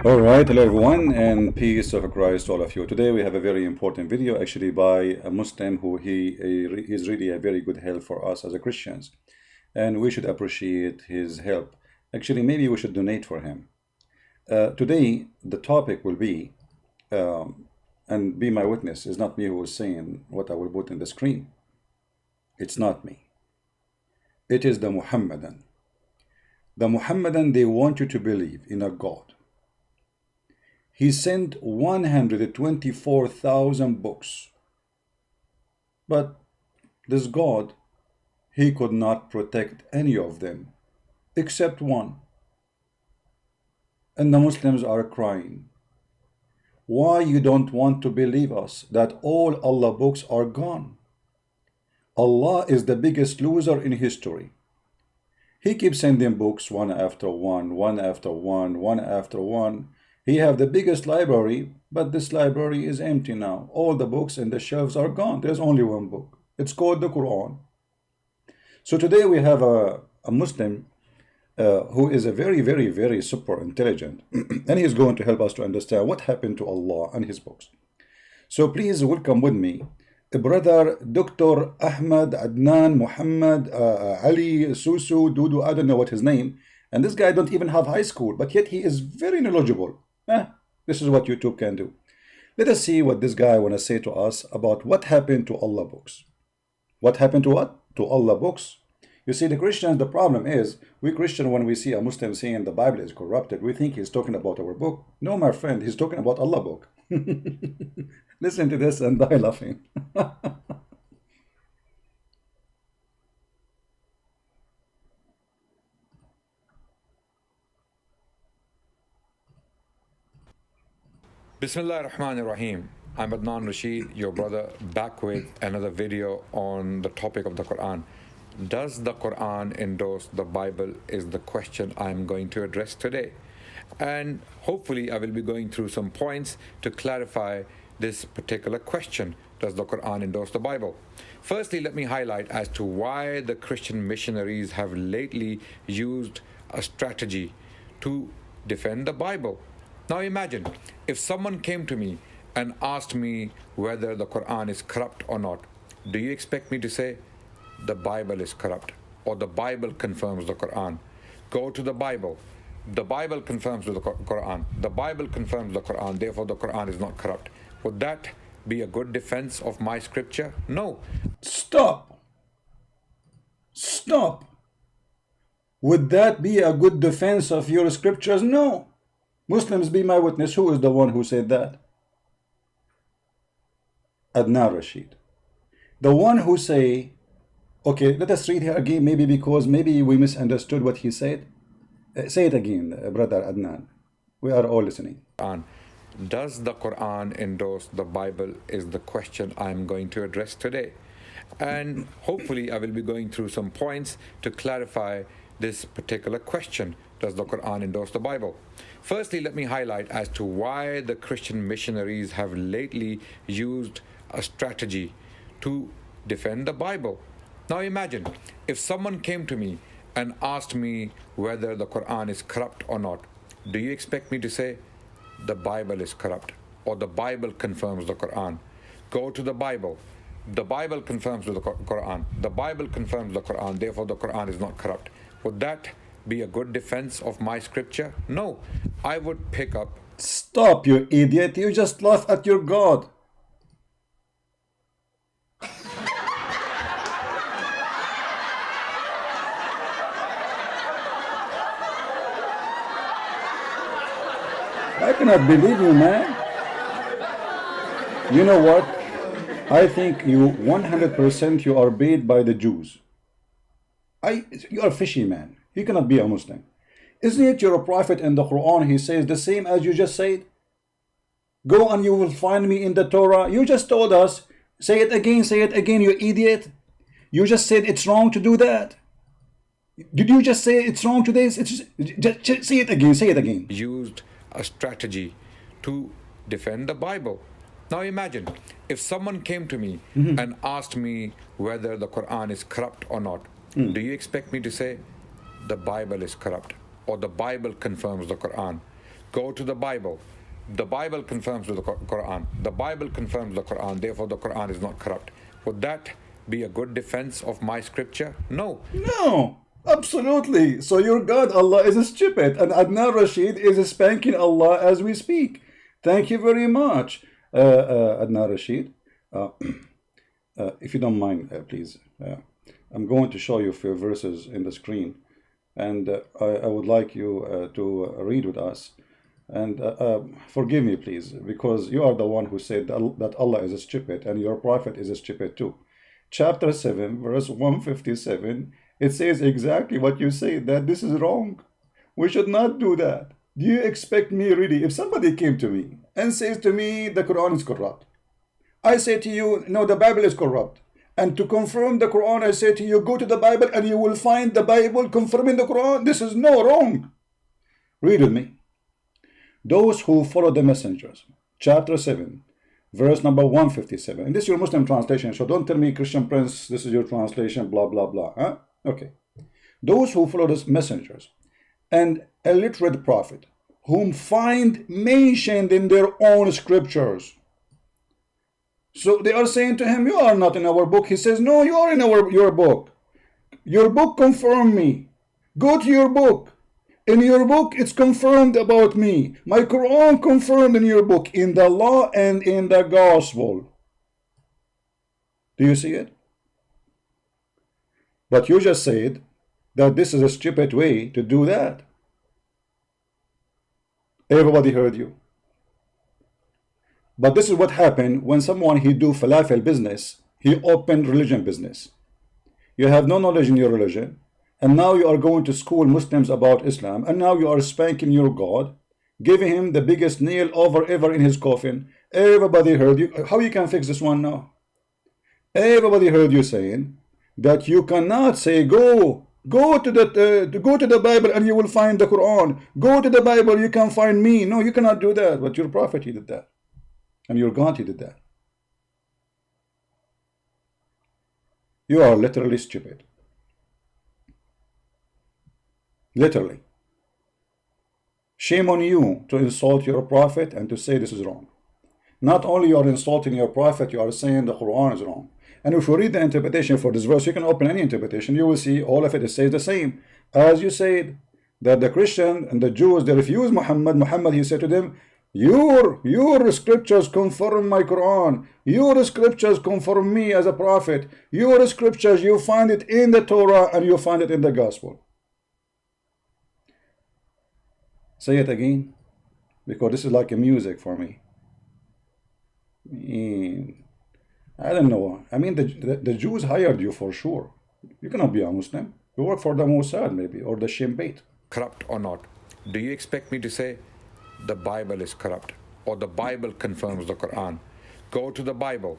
All right, hello everyone, and peace of Christ to all of you. Today we have a very important video, actually by a Muslim who is really a very good help for us as a Christians, and we should appreciate his help. Actually, maybe we should donate for him. Today the topic will be, and be my witness, it's not me who is saying what I will put in the screen. It's not me. It is the Muhammadan. The Muhammadan, they want you to believe in a God. He sent 124,000 books. But this God, he could not protect any of them, except one. And the Muslims are crying. Why you don't want to believe us that all Allah books are gone? Allah is the biggest loser in history. He keeps sending books one after one, one after one, one after one. He have the biggest library, but this library is empty now. All the books in the shelves are gone. There's only one book. It's called the Quran. So today we have a Muslim who is a very super intelligent, and he's going to help us to understand what happened to Allah and his books. So please welcome with me brother Dr. Ahmad Adnan Muhammad Ali Susu Dudu, I don't know what his name, and this guy don't even have high school, but yet he is very knowledgeable. This is what YouTube can do. Let us see what this guy want to say to us about what happened to Allah books. What happened to what? To Allah books. You see, the Christians, the problem is, we Christian, when we see a Muslim saying the Bible is corrupted, we think he's talking about our book. No, my friend, he's talking about Allah book. Listen to this and die laughing. Bismillah ar-Rahman ar-Rahim. I'm Adnan Rashid, your brother, back with another video on the topic of the Quran. Does the Quran endorse the Bible is the question I'm going to address today. And hopefully I will be going through some points to clarify this particular question. Does the Quran endorse the Bible? Firstly, let me highlight as to why the Christian missionaries have lately used a strategy to defend the Bible. Now imagine if someone came to me and asked me whether the Quran is corrupt or not. Do you expect me to say the Bible is corrupt or the Bible confirms the Quran? Go to the Bible. The Bible confirms the Quran. The Bible confirms the Quran. Therefore, the Quran is not corrupt. Would that be a good defense of my scripture? No. Stop. Stop. Would that be a good defense of your scriptures? No. Muslims, be my witness. Who is the one who said that? Adnan Rashid. The one who say, okay, let us read here again, maybe because maybe we misunderstood what he said. Say it again, brother Adnan. We are all listening. Does the Quran endorse the Bible is the question I'm going to address today. And hopefully I will be going through some points to clarify this particular question. Does the Quran endorse the Bible? Firstly, let me highlight as to why the Christian missionaries have lately used a strategy to defend the Bible. Now imagine if someone came to me and asked me whether the Quran is corrupt or not. Do you expect me to say the Bible is corrupt or the Bible confirms the Quran? Go to the Bible. The Bible confirms the Quran. The Bible confirms the Quran. Therefore, the Quran is not corrupt. Would that be a good defense of my scripture? No. I would pick up. Stop, you idiot. You just laugh at your God. I cannot believe you, man. You know what? I think you 100% you are paid by the Jews. You are fishy, man. You cannot be a Muslim. Isn't it your prophet in the Quran? He says the same as you just said. Go and you will find me in the Torah. You just told us. Say it again, you idiot. You just said it's wrong to do that. Did you just say it's wrong to this? Just say it again. Used a strategy to defend the Bible. Now imagine if someone came to me and asked me whether the Quran is corrupt or not. Do you expect me to say the Bible is corrupt or the Bible confirms the Quran? Go to the Bible. The Bible confirms the Quran. The Bible confirms the Quran. Therefore, the Quran is not corrupt. Would that be a good defense of my scripture? No. No, absolutely. So your God, Allah, is stupid, and Adnan Rashid is spanking Allah as we speak. Thank you very much, Adnan Rashid. If you don't mind, please. I'm going to show you a few verses in the screen, and I would like you to read with us. And forgive me, please, because you are the one who said that Allah is stupid, and your prophet is stupid too. Chapter 7, verse 157, it says exactly what you say, that this is wrong. We should not do that. Do you expect me really, if somebody came to me and says to me the Quran is corrupt, I say to you, no, the Bible is corrupt. And to confirm the Quran, I say to you, go to the Bible and you will find the Bible confirming the Quran. This is no wrong. Read with me. Those who follow the messengers, chapter 7, verse number 157. And this is your Muslim translation, so don't tell me, Christian Prince, this is your translation, blah, blah, blah. Huh? Okay. Those who follow the messengers and a literate prophet, whom find mentioned in their own scriptures. So they are saying to him, you are not in our book. He says, no, you are in your book. Your book confirmed me. Go to your book. In your book, it's confirmed about me. My Quran confirmed in your book, in the law and in the gospel. Do you see it? But you just said that this is a stupid way to do that. Everybody heard you. But this is what happened when someone, he do falafel business, he opened religion business. You have no knowledge in your religion, and now you are going to school Muslims about Islam, and now you are spanking your God, giving him the biggest nail over ever in his coffin. Everybody heard you. How you can fix this one now? Everybody heard you saying that you cannot say, go to the Bible and you will find the Quran. Go to the Bible, you can find me. No, you cannot do that. But your prophet, he did that. And your God, he did that. You are literally stupid. Literally. Shame on you to insult your prophet and to say this is wrong. Not only you are insulting your prophet, you are saying the Quran is wrong. And if you read the interpretation for this verse, you can open any interpretation, you will see all of it says the same. As you said, that the Christian and the Jews, they refuse Muhammad. Muhammad, he said to them, your scriptures confirm my Quran. Your scriptures confirm me as a prophet. Your scriptures, you find it in the Torah and you find it in the gospel. Say it again, because this is like a music for me. I don't know. I mean, the Jews hired you for sure. You cannot be a Muslim. You work for the Mossad maybe, or the Shin Bet. Corrupt or not, do you expect me to say the Bible is corrupt, or the Bible confirms the Quran? Go to the Bible.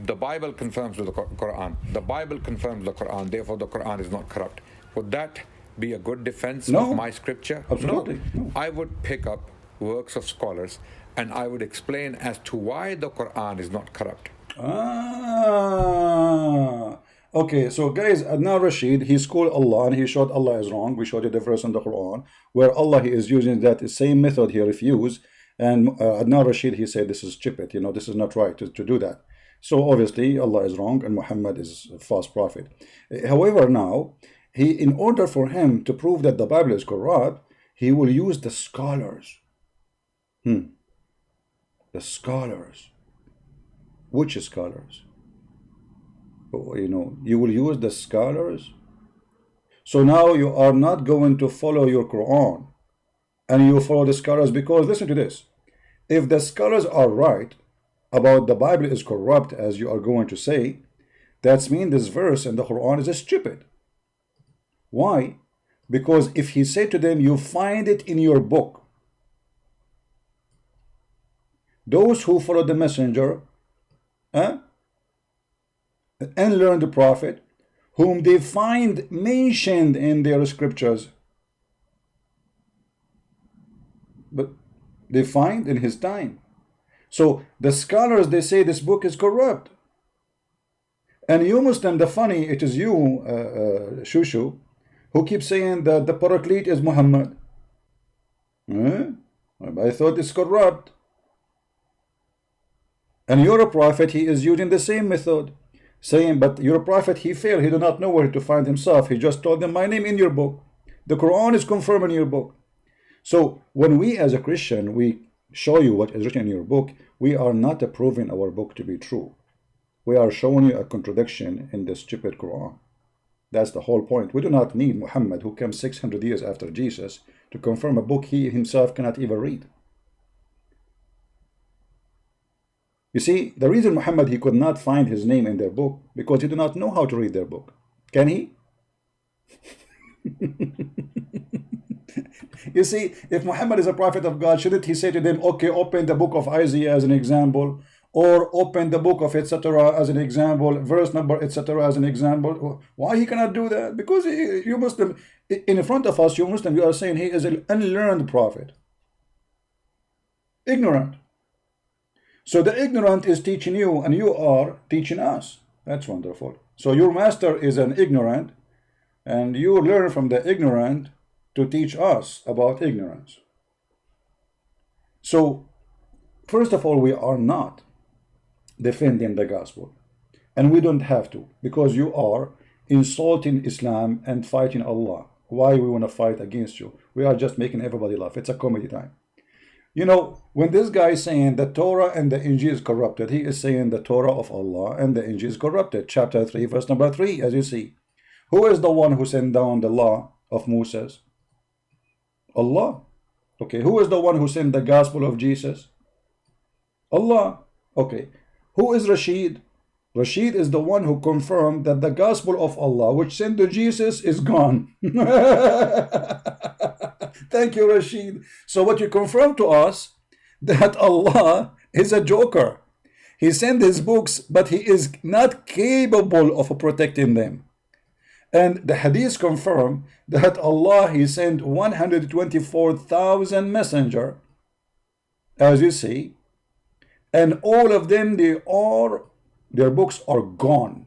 The Bible confirms the Quran. The Bible confirms the Quran. Therefore, the Quran is not corrupt. Would that be a good defense of my scripture? Absolutely. No. I would pick up works of scholars and I would explain as to why the Quran is not corrupt. Okay, so guys, Adnan Rashid, he schooled Allah and he showed Allah is wrong. We showed you the verse in the Quran where Allah, he is using that same method he refused, and Adnan Rashid, he said this is stupid, you know, this is not right to do that. So obviously Allah is wrong and Muhammad is a false prophet. However, now in order for him to prove that the Bible is corrupt, he will use the scholars. The scholars. Which scholars? You know, you will use the scholars. So now you are not going to follow your Quran and you follow the scholars, because listen to this. If the scholars are right about the Bible is corrupt, as you are going to say, that means this verse in the Quran is stupid. Why? Because if he said to them, you find it in your book. Those who follow the messenger and learn the prophet, whom they find mentioned in their scriptures, but they find in his time. So the scholars, they say this book is corrupt. And you Muslim, the funny, it is you, Shushu, who keeps saying that the Paraclete is Muhammad. I thought it's corrupt. And your prophet, he is using the same method, saying, but your prophet, he failed. He did not know where to find himself. He just told them, my name in your book. The Quran is confirmed in your book. So when we as a Christian, we show you what is written in your book, we are not proving our book to be true. We are showing you a contradiction in the stupid Quran. That's the whole point. We do not need Muhammad, who came 600 years after Jesus, to confirm a book he himself cannot even read. You see, the reason Muhammad, he could not find his name in their book, because he did not know how to read their book. Can he? You see, if Muhammad is a prophet of God, shouldn't he say to them, okay, open the book of Isaiah as an example, or open the book of etc. as an example, verse number etc. as an example? Why he cannot do that? Because you Muslim, in front of us, you Muslim, you are saying he is an unlearned prophet. Ignorant. So the ignorant is teaching you, and you are teaching us. That's wonderful. So your master is an ignorant, and you learn from the ignorant to teach us about ignorance. So, first of all, we are not defending the gospel. And we don't have to, because you are insulting Islam and fighting Allah. Why we want to fight against you? We are just making everybody laugh. It's a comedy time. You know, when this guy is saying the Torah and the Injil is corrupted, he is saying the Torah of Allah and the Injil is corrupted. Chapter 3, verse number 3, as you see. Who is the one who sent down the law of Moses? Allah. Okay, who is the one who sent the gospel of Jesus? Allah. Okay, who is Rashid? Rashid is the one who confirmed that the gospel of Allah, which sent to Jesus, is gone. Thank you, Rashid. So what you confirm to us, that Allah is a joker. He sent his books, but he is not capable of protecting them. And the hadith confirm that Allah, he sent 124,000 messenger, as you see, and all of them, their books are gone.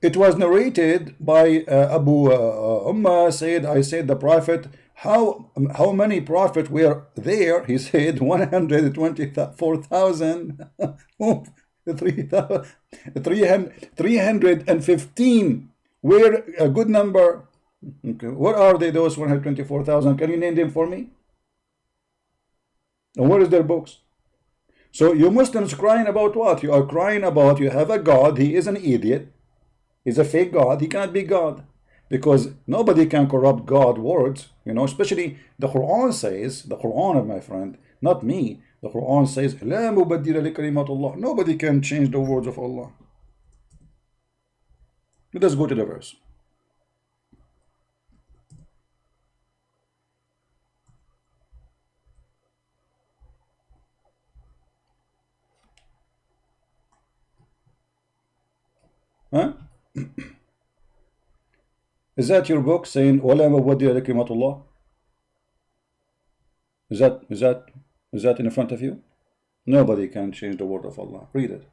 It was narrated by Abu Ummah said, I said the prophet, how many prophets were there? He said 124,000. 315 were a good number. Okay. What are they, those 124,000? Can you name them for me? And what is their books? So you Muslims crying about what? You are crying about you have a God, he is an idiot. He's a fake God. He cannot be God, because nobody can corrupt God's words. You know, especially the Quran says, the Quran, my friend, not me. The Quran says, لا مبدل لكلمات الله. Nobody can change the words of Allah. Let us go to the verse. Huh? Is that your book saying ولا مبدل لكلمات الله? Is that in front of you? Nobody can change the word of Allah. Read it.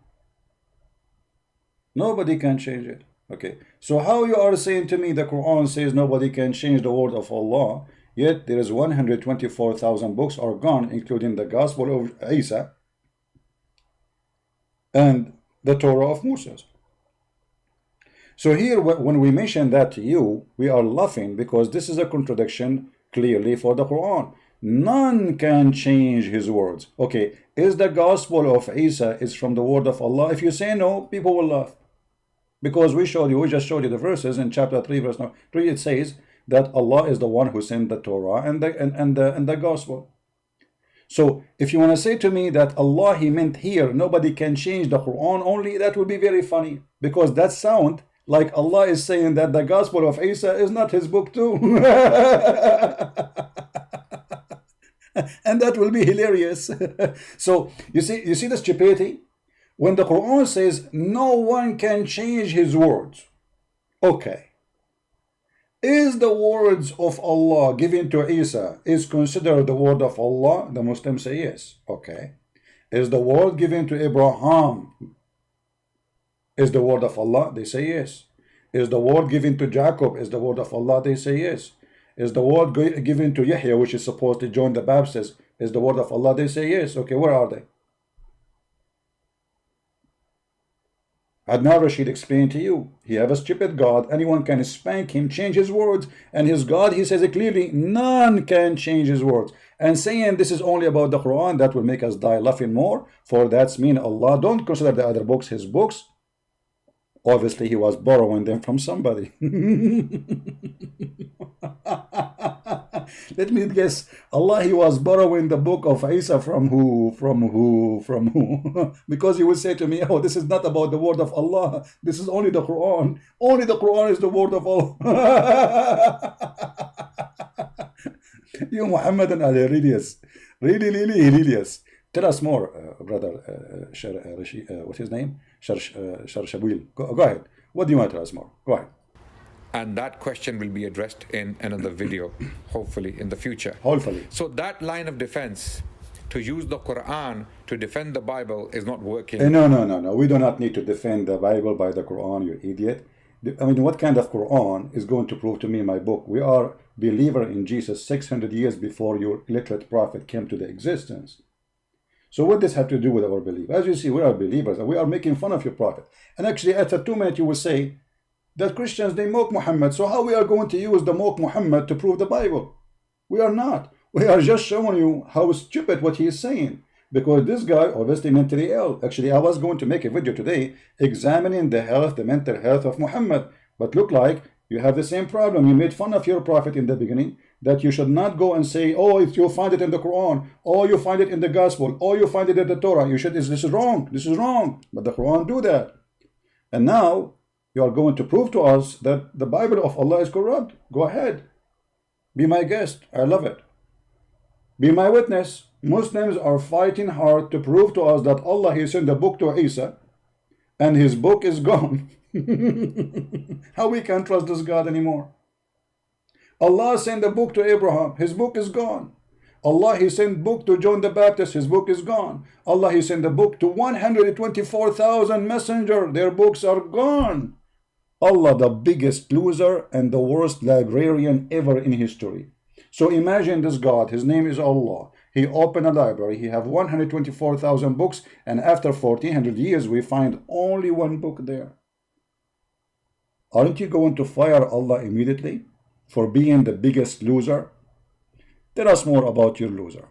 Nobody can change it. Okay. So how you are saying to me the Quran says nobody can change the word of Allah, yet there is 124,000 books are gone, including the Gospel of Isa and the Torah of Moses. So here, when we mention that to you, we are laughing because this is a contradiction clearly for the Quran. None can change his words. Okay, is the gospel of Isa is from the word of Allah? If you say no, people will laugh. Because we just showed you the verses in chapter 3, verse 3, it says that Allah is the one who sent the Torah and the gospel. So if you want to say to me that Allah, he meant here, nobody can change the Quran only, that would be very funny. Because that sound like Allah is saying that the gospel of Isa is not his book too. And that will be hilarious. So you see the stupidity? When the Quran says no one can change his words, okay, is the words of Allah given to Isa is considered the word of Allah? The Muslims say yes. Okay. Is the word given to Abraham is the word of Allah? They say yes. Is the word given to Jacob is the word of Allah? They say yes. Is the word given to Yahya, which is supposed to join the Baptists, is the word of Allah? They say yes. Okay, where are they? Adnan Rashid explained to you, he have a stupid God, anyone can spank him, change his words, and his God, he says it clearly, none can change his words. And saying this is only about the Quran, that will make us die laughing more, for that's mean Allah don't consider the other books his books. Obviously he was borrowing them from somebody. Let me guess, Allah, he was borrowing the book of Isa from who? Because he would say to me, oh, this is not about the word of Allah, this is only the Quran. Only the Quran is the word of Allah. You Muhammadan are hilarious. Really hilarious. Tell us more, brother what's his name? Sharshabil. Go ahead. What do you want to tell us more? Go ahead. And that question will be addressed in another video, hopefully in the future. Hopefully. So that line of defense, to use the Quran to defend the Bible, is not working. No. We do not need to defend the Bible by the Quran, you idiot. I mean, what kind of Quran is going to prove to me my book? We are believer in Jesus 600 years before your illiterate prophet came to the existence. So what does have to do with our belief? As you see, we are believers and we are making fun of your prophet. And actually after 2 minutes you will say that Christians, they mock Muhammad. So how we are going to use the mock Muhammad to prove the Bible? We are not. We are just showing you how stupid what he is saying. Because this guy obviously mentally ill. Actually, I was going to make a video today examining the mental health of Muhammad. But look like you have the same problem. You made fun of your prophet in the beginning, that you should not go and say, oh, you'll find it in the Quran, or you find it in the Gospel, or you find it in the Torah. You should, this is wrong. This is wrong. But the Quran do that. And now you are going to prove to us that the Bible of Allah is corrupt. Go ahead. Be my guest. I love it. Be my witness. Muslims are fighting hard to prove to us that Allah, he sent a book to Isa and his book is gone. How we can trust this God anymore? Allah sent a book to Abraham, his book is gone. Allah, he sent book to John the Baptist, his book is gone. Allah, he sent a book to 124,000 messengers, their books are gone. Allah, the biggest loser and the worst librarian ever in history. So imagine this God, his name is Allah. He opened a library, he have 124,000 books, and after 1400 years we find only one book there. Aren't you going to fire Allah immediately for being the biggest loser? Tell us more about your loser.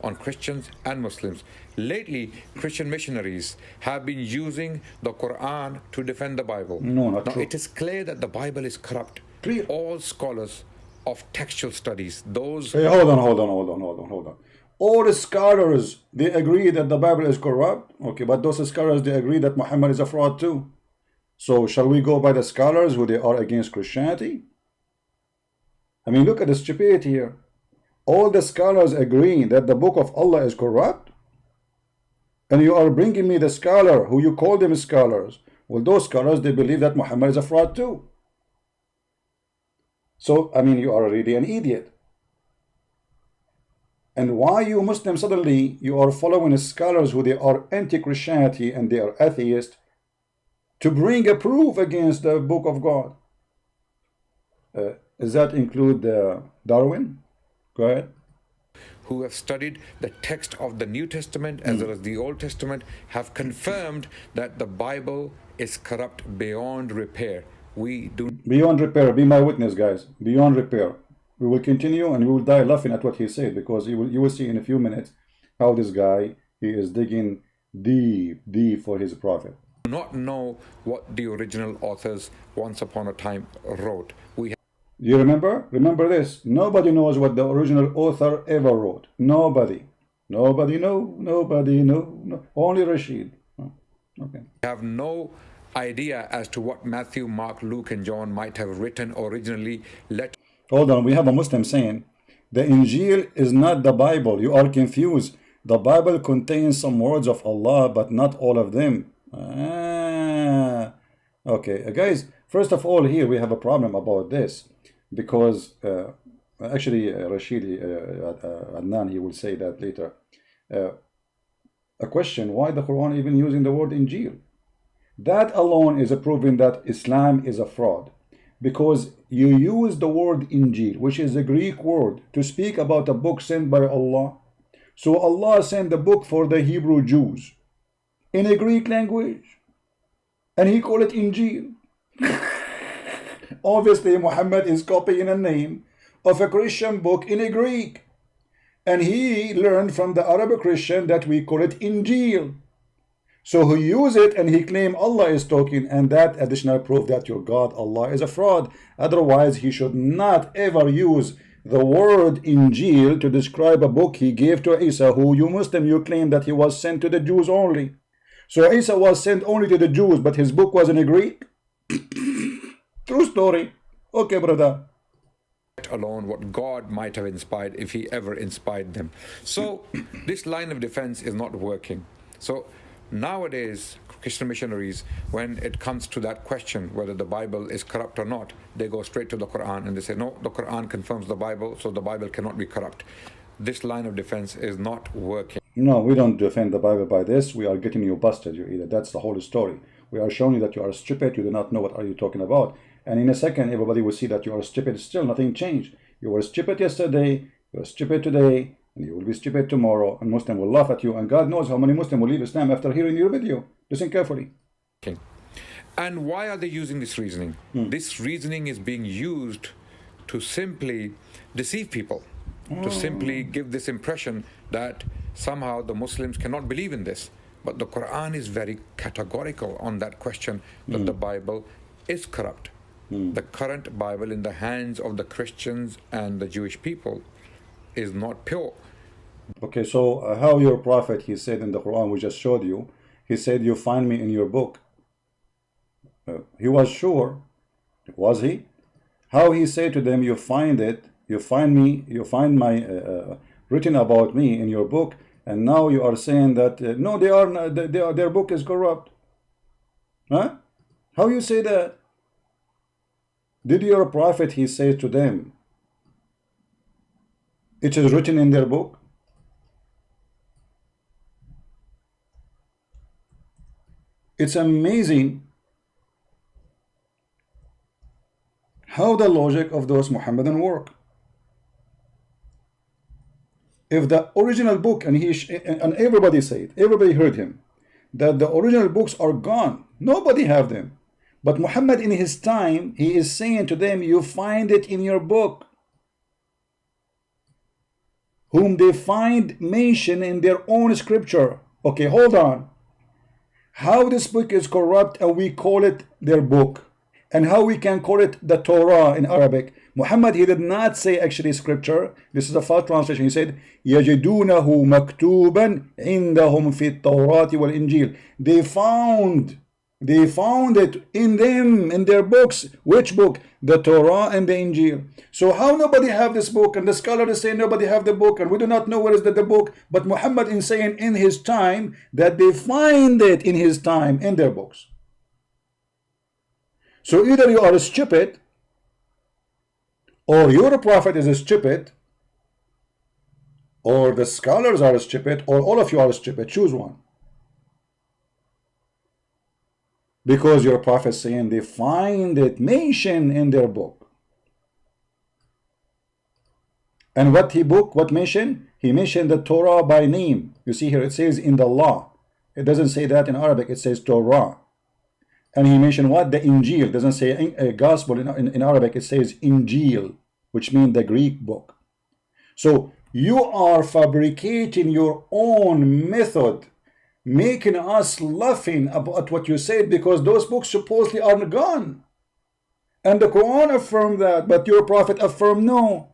On Christians and Muslims. Lately, Christian missionaries have been using the Quran to defend the Bible. No, not true. It is clear that the Bible is corrupt. Clear. All scholars of textual studies, those... Hey, hold on. All the scholars, they agree that the Bible is corrupt. Okay, but those scholars, they agree that Muhammad is a fraud too. So shall we go by the scholars who they are against Christianity? I mean, look at the stupidity here. All the scholars agree that the book of Allah is corrupt, and you are bringing me the scholar who you call them scholars. Well, those scholars, they believe that Muhammad is a fraud too. So, I mean, you are really an idiot. And why you Muslims suddenly, you are following scholars who they are anti-Christianity and they are atheists to bring a proof against the book of God? Does that include Darwin? Go ahead. Who have studied the text of the New Testament as well as the Old Testament have confirmed that the Bible is corrupt beyond repair. We do beyond repair. Be my witness, guys. Beyond repair. We will continue and we will die laughing at what he said, because you will see in a few minutes how this guy, he is digging deep for his prophet. not know what the original authors once upon a time wrote. You remember? Remember this. Nobody knows what the original author ever wrote. Nobody. Nobody know. Nobody know. No. Only Rashid. Oh, okay. Have no idea as to what Matthew, Mark, Luke, and John might have written originally. Hold on. We have a Muslim saying, the Injil is not the Bible. You are confused. The Bible contains some words of Allah, but not all of them. Okay, guys. First of all, here we have a problem about this. Because actually Rashid Adnan, he will say that later. A question, why the Quran even using the word Injil? That alone is a proving that Islam is a fraud. because you use the word Injil, which is a Greek word, to speak about a book sent by Allah. So Allah sent the book for the Hebrew Jews in a Greek language, and he called it Injil. Obviously, Muhammad is copying a name of a Christian book in a Greek, and he learned from the Arab Christian that we call it Injil. So he used it and he claimed Allah is talking, and that additional proof that your God Allah is a fraud. Otherwise, he should not ever use the word Injil to describe a book he gave to Isa, who you Muslim, you claim that he was sent to the Jews only. So Isa was sent only to the Jews, but his book was in a Greek? True story. Okay, brother. Alone what God might have inspired if he ever inspired them. So this line of defense is not working. So nowadays, Christian missionaries, when it comes to that question whether the Bible is corrupt or not, they go straight to the Quran and they say, no, the Quran confirms the Bible, so the Bible cannot be corrupt. This line of defense is not working. No, we don't defend the Bible by this. We are getting you busted, you idiot. That's the whole story. We are showing you that you are stupid, you do not know what are you talking about. And in a second, everybody will see that you are stupid. Still, nothing changed. You were stupid yesterday, you are stupid today, and you will be stupid tomorrow. And Muslim will laugh at you. And God knows how many Muslims will leave Islam after hearing your video. Listen carefully. Okay. And why are they using this reasoning? This reasoning is being used to simply deceive people, to simply give this impression that somehow the Muslims cannot believe in this. But the Quran is very categorical on that question, that the Bible is corrupt. The current Bible in the hands of the Christians and the Jewish people is not pure. Okay, so how your prophet, he said in the Quran, we just showed you, he said, you find me in your book. He was sure. Was he? How he said to them, you find it, you find me, you find my written about me in your book, and now you are saying that no, they are not, their book is corrupt. Huh? How you say that? Did your prophet, he say to them, it is written in their book? It's amazing how the logic of those Muhammadan work. If the original book, and everybody said, everybody heard him, that the original books are gone, nobody have them. But Muhammad in his time, he is saying to them, you find it in your book, whom they find mentioned in their own scripture. Okay, hold on. How this book is corrupt and we call it their book, and how we can call it the Torah in Arabic. Muhammad, he did not say actually scripture. This is a false translation. He said, يَجِدُونَهُ مَكْتُوبًا عِنْدَهُمْ فِي التَّوْرَاةِ وَالْإِنْجِيلِ. They found it in them, in their books. Which book? The Torah and the Injil. So how nobody have this book? And the scholar is saying nobody have the book, and we do not know where is the book. But Muhammad is saying in his time that they find it in his time in their books. So either you are stupid, or your prophet is stupid, or the scholars are stupid, or all of you are stupid. Choose one. Because your prophet is saying they find it mentioned in their book. And what mentioned? He mentioned the Torah by name. You see here it says in the law. It doesn't say that in Arabic, it says Torah. And he mentioned what? The Injil. It doesn't say a gospel in Arabic, it says Injil, which means the Greek book. So you are fabricating your own method, making us laughing about what you said, because those books supposedly are gone. And the Quran affirmed that, but your prophet affirmed no.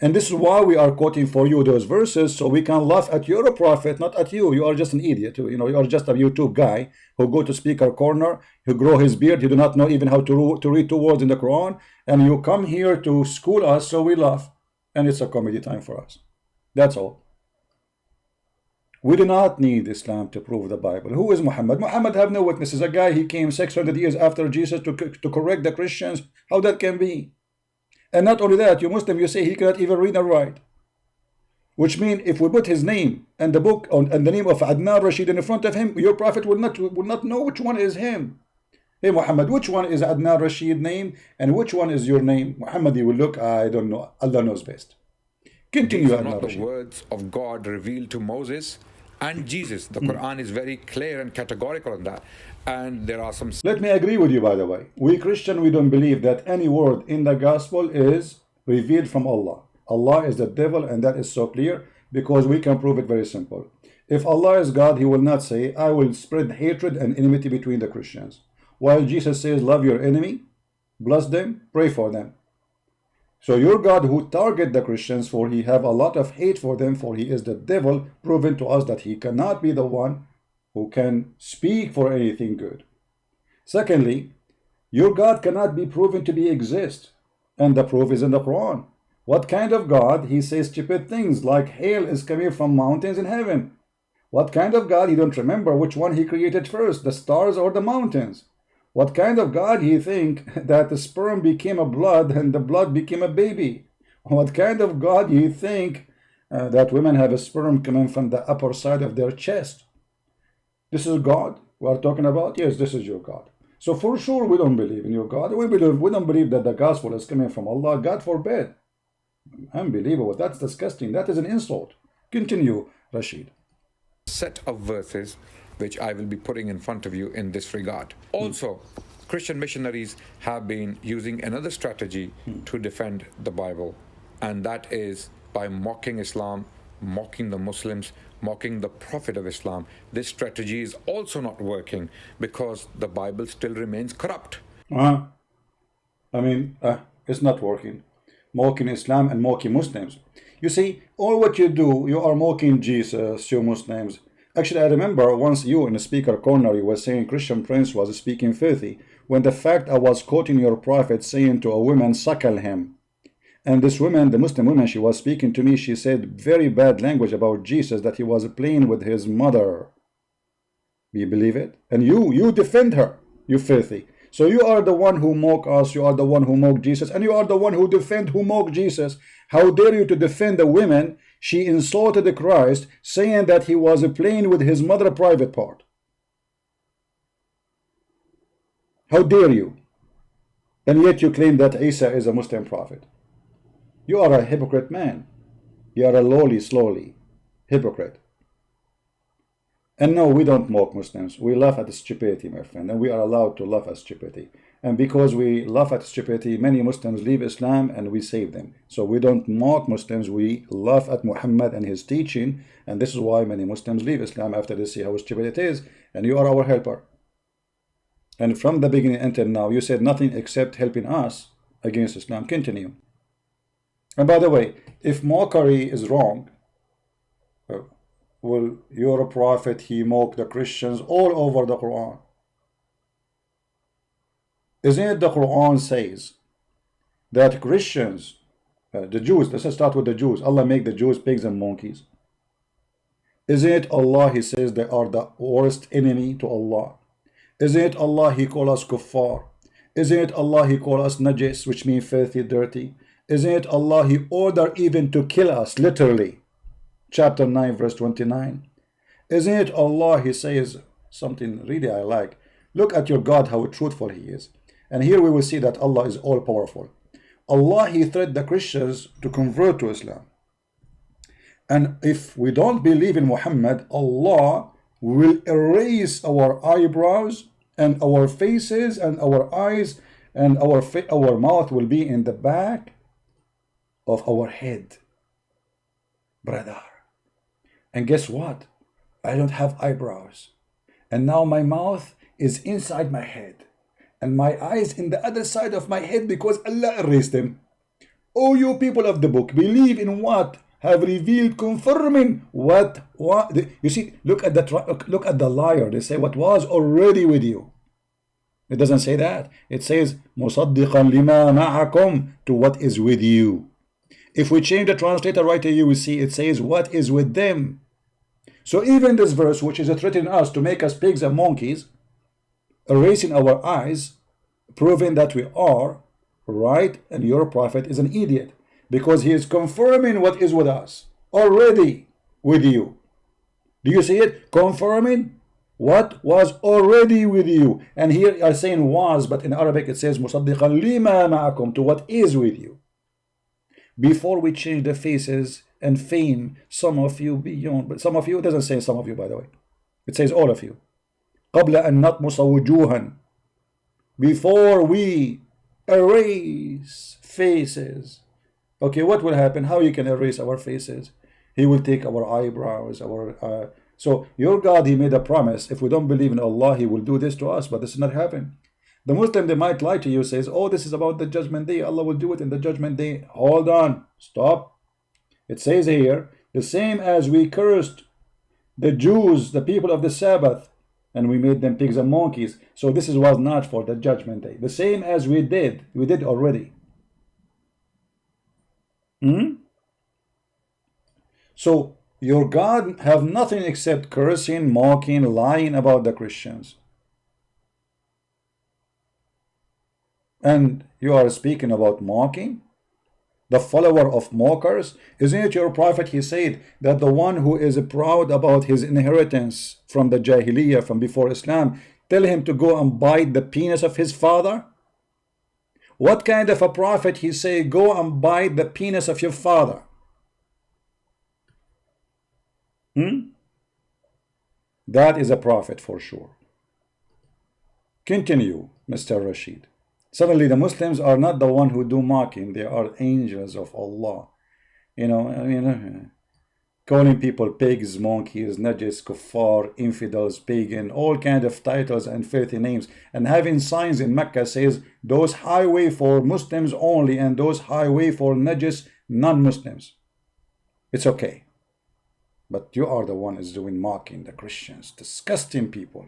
And this is why we are quoting for you those verses, so we can laugh at your prophet, not at you. You are just an idiot. You are just a YouTube guy who go to speaker corner, who grow his beard, he do not know even how to read 2 words in the Quran, and you come here to school us, so we laugh. And it's a comedy time for us. That's all. We do not need Islam to prove the Bible. Who is Muhammad? Muhammad have no witnesses. A guy, he came 600 years after Jesus to correct the Christians. How that can be? And not only that, you Muslim, you say he cannot even read and write. Which means if we put his name and the book and the name of Adnan Rashid in front of him, your prophet will not know which one is him. Hey Muhammad, which one is Adnan Rashid name and which one is your name? Muhammad, you will look, I don't know, Allah knows best. Continue, These are Adnan not the Rashid. words of God revealed to Moses and Jesus. The Quran is very clear and categorical on that. And there are some. Let me agree with you, by the way. We Christian, we don't believe that any word in the gospel is revealed from Allah. Allah is the devil, and that is so clear because we can prove it very simple. If Allah is God, he will not say, I will spread hatred and enmity between the Christians. While Jesus says, love your enemy, bless them, pray for them. So your God who target the Christians, for he have a lot of hate for them, for he is the devil, proven to us that he cannot be the one who can speak for anything good. Secondly, your God cannot be proven to be exist, and the proof is in the Quran. What kind of God? He says stupid things like hail is coming from mountains in heaven. What kind of God? You don't remember which one he created first, the stars or the mountains. What kind of God he think that the sperm became a blood and the blood became a baby? What kind of God you think that women have a sperm coming from the upper side of their chest? This is God we are talking about? Yes, this is your God. So for sure we don't believe in your God. We don't believe that the gospel is coming from Allah. God forbid. Unbelievable. That's disgusting. That is an insult. Continue, Rashid. Set of verses which I will be putting in front of you in this regard. Also, Christian missionaries have been using another strategy to defend the Bible, and that is by mocking Islam, mocking the Muslims, mocking the Prophet of Islam. This strategy is also not working because the Bible still remains corrupt. It's not working. Mocking Islam and mocking Muslims. You see, all what you do, you are mocking Jesus, you Muslims. Actually, I remember once you in the speaker corner, you were saying Christian Prince was speaking filthy, when the fact I was quoting your prophet saying to a woman, suckle him. And this woman, the Muslim woman, she was speaking to me, she said very bad language about Jesus, that he was playing with his mother. Do you believe it? And you defend her, you filthy. So you are the one who mock us, you are the one who mock Jesus, and you are the one who defend who mock Jesus. How dare you to defend the women? She insulted Christ, saying that he was playing with his mother private part. How dare you? And yet you claim that Isa is a Muslim prophet. You are a hypocrite man. You are a lowly, slowly hypocrite. And no, we don't mock Muslims. We laugh at stupidity, my friend, and we are allowed to laugh at stupidity. And because we laugh at stupidity, many Muslims leave Islam and we save them. So we don't mock Muslims, we laugh at Muhammad and his teaching, and this is why many Muslims leave Islam after they see how stupid it is, and you are our helper. And from the beginning until now, you said nothing except helping us against Islam. Continue. And by the way, if mockery is wrong, well, your prophet, he mocked the Christians all over the Quran. Isn't it the Quran says that Christians, the Jews, let's start with the Jews, Allah make the Jews pigs and monkeys. Isn't it Allah, he says they are the worst enemy to Allah? Isn't it Allah, he call us kuffar? Isn't it Allah, he call us najis, which means filthy, dirty? Isn't it Allah, he order even to kill us, literally? Chapter 9, verse 29. Isn't it Allah, he says something really I like. Look at your God, how truthful he is. And here we will see that Allah is all powerful. Allah, he threatened the Christians to convert to Islam. And if we don't believe in Muhammad, Allah will erase our eyebrows and our faces and our eyes, and our mouth will be in the back of our head. Brother. And guess what? I don't have eyebrows. And now my mouth is inside my head. And my eyes in the other side of my head because Allah erased them. Oh, you people of the book, believe in what? Have revealed, confirming what? You see, look at the liar. They say what was already with you. It doesn't say that. It says مُصَدِّقًا لِمَا مَعَكُمْ, to what is with you. If we change the translator right here, you will see it says what is with them. So even this verse, which is threatening us to make us pigs and monkeys, erasing our eyes, proving that we are right, and your prophet is an idiot, because he is confirming what is with us, already with you. Do you see it? Confirming what was already with you. And here I'm saying was, but in Arabic it says مُصَدِّقًا لِمَا مَعَكُمْ, to what is with you. Before we change the faces and fame some of you beyond, but some of you, it doesn't say some of you, by the way, it says all of you. قبل أن نطمس وجوها, before we erase faces. Okay, what will happen? How you can erase our faces? He will take our eyebrows, our so your God, he made a promise. If we don't believe in Allah, he will do this to us, but this is not happening. The Muslim, they might lie to you, says, oh, this is about the judgment day. Allah will do it in the judgment day. Hold on, stop. It says here, the same as we cursed the Jews, the people of the Sabbath, and we made them pigs and monkeys. So this was not for the judgment day. The same as we did already. So your God have nothing except cursing, mocking, lying about the Christians. And you are speaking about mocking? The follower of mockers? Isn't it your prophet, he said, that the one who is proud about his inheritance from the Jahiliyyah, from before Islam, tell him to go and bite the penis of his father? What kind of a prophet he say, go and bite the penis of your father? That is a prophet for sure. Continue, Mr. Rashid. Suddenly the Muslims are not the one who do mocking, they are angels of Allah. You know, I mean, calling people pigs, monkeys, najis, kuffar, infidels, pagan, all kind of titles and filthy names, and having signs in Mecca says those highway for Muslims only and those highway for najis non-Muslims. It's okay. But you are the one who is doing mocking the Christians, disgusting people.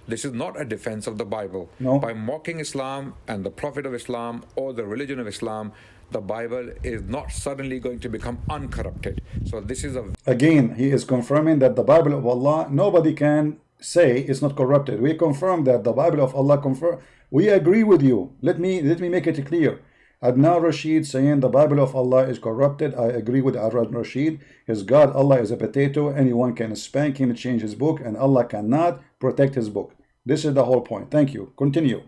This is not a defense of the Bible. No. By mocking Islam and the Prophet of Islam or the religion of Islam, the Bible is not suddenly going to become uncorrupted. So this is a... Again, he is confirming that the Bible of Allah, nobody can say it's not corrupted. We confirm that the Bible of Allah confirm. We agree with you. Let me make it clear. Adnan Rashid saying the Bible of Allah is corrupted. I agree with Adnan Rashid. His God, Allah, is a potato. Anyone can spank him and change his book, and Allah cannot protect his book. This is the whole point. Thank you. Continue.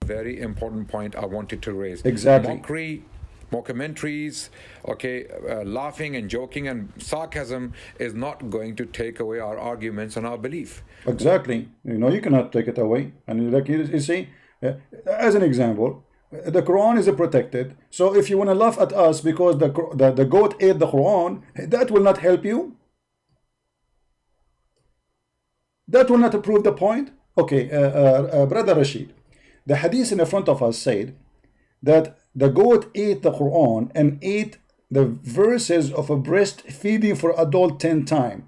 Very important point I wanted to raise. Exactly. Mockumentaries, okay, laughing and joking and sarcasm is not going to take away our arguments and our belief. Exactly. You know, you cannot take it away. And like you see, as an example, the Quran is protected. So if you want to laugh at us because the goat ate the Quran, that will not help you. That will not prove the point. Okay, Brother Rashid, the hadith in the front of us said that the goat ate the Quran and ate the verses of a breastfeeding for adult 10 times.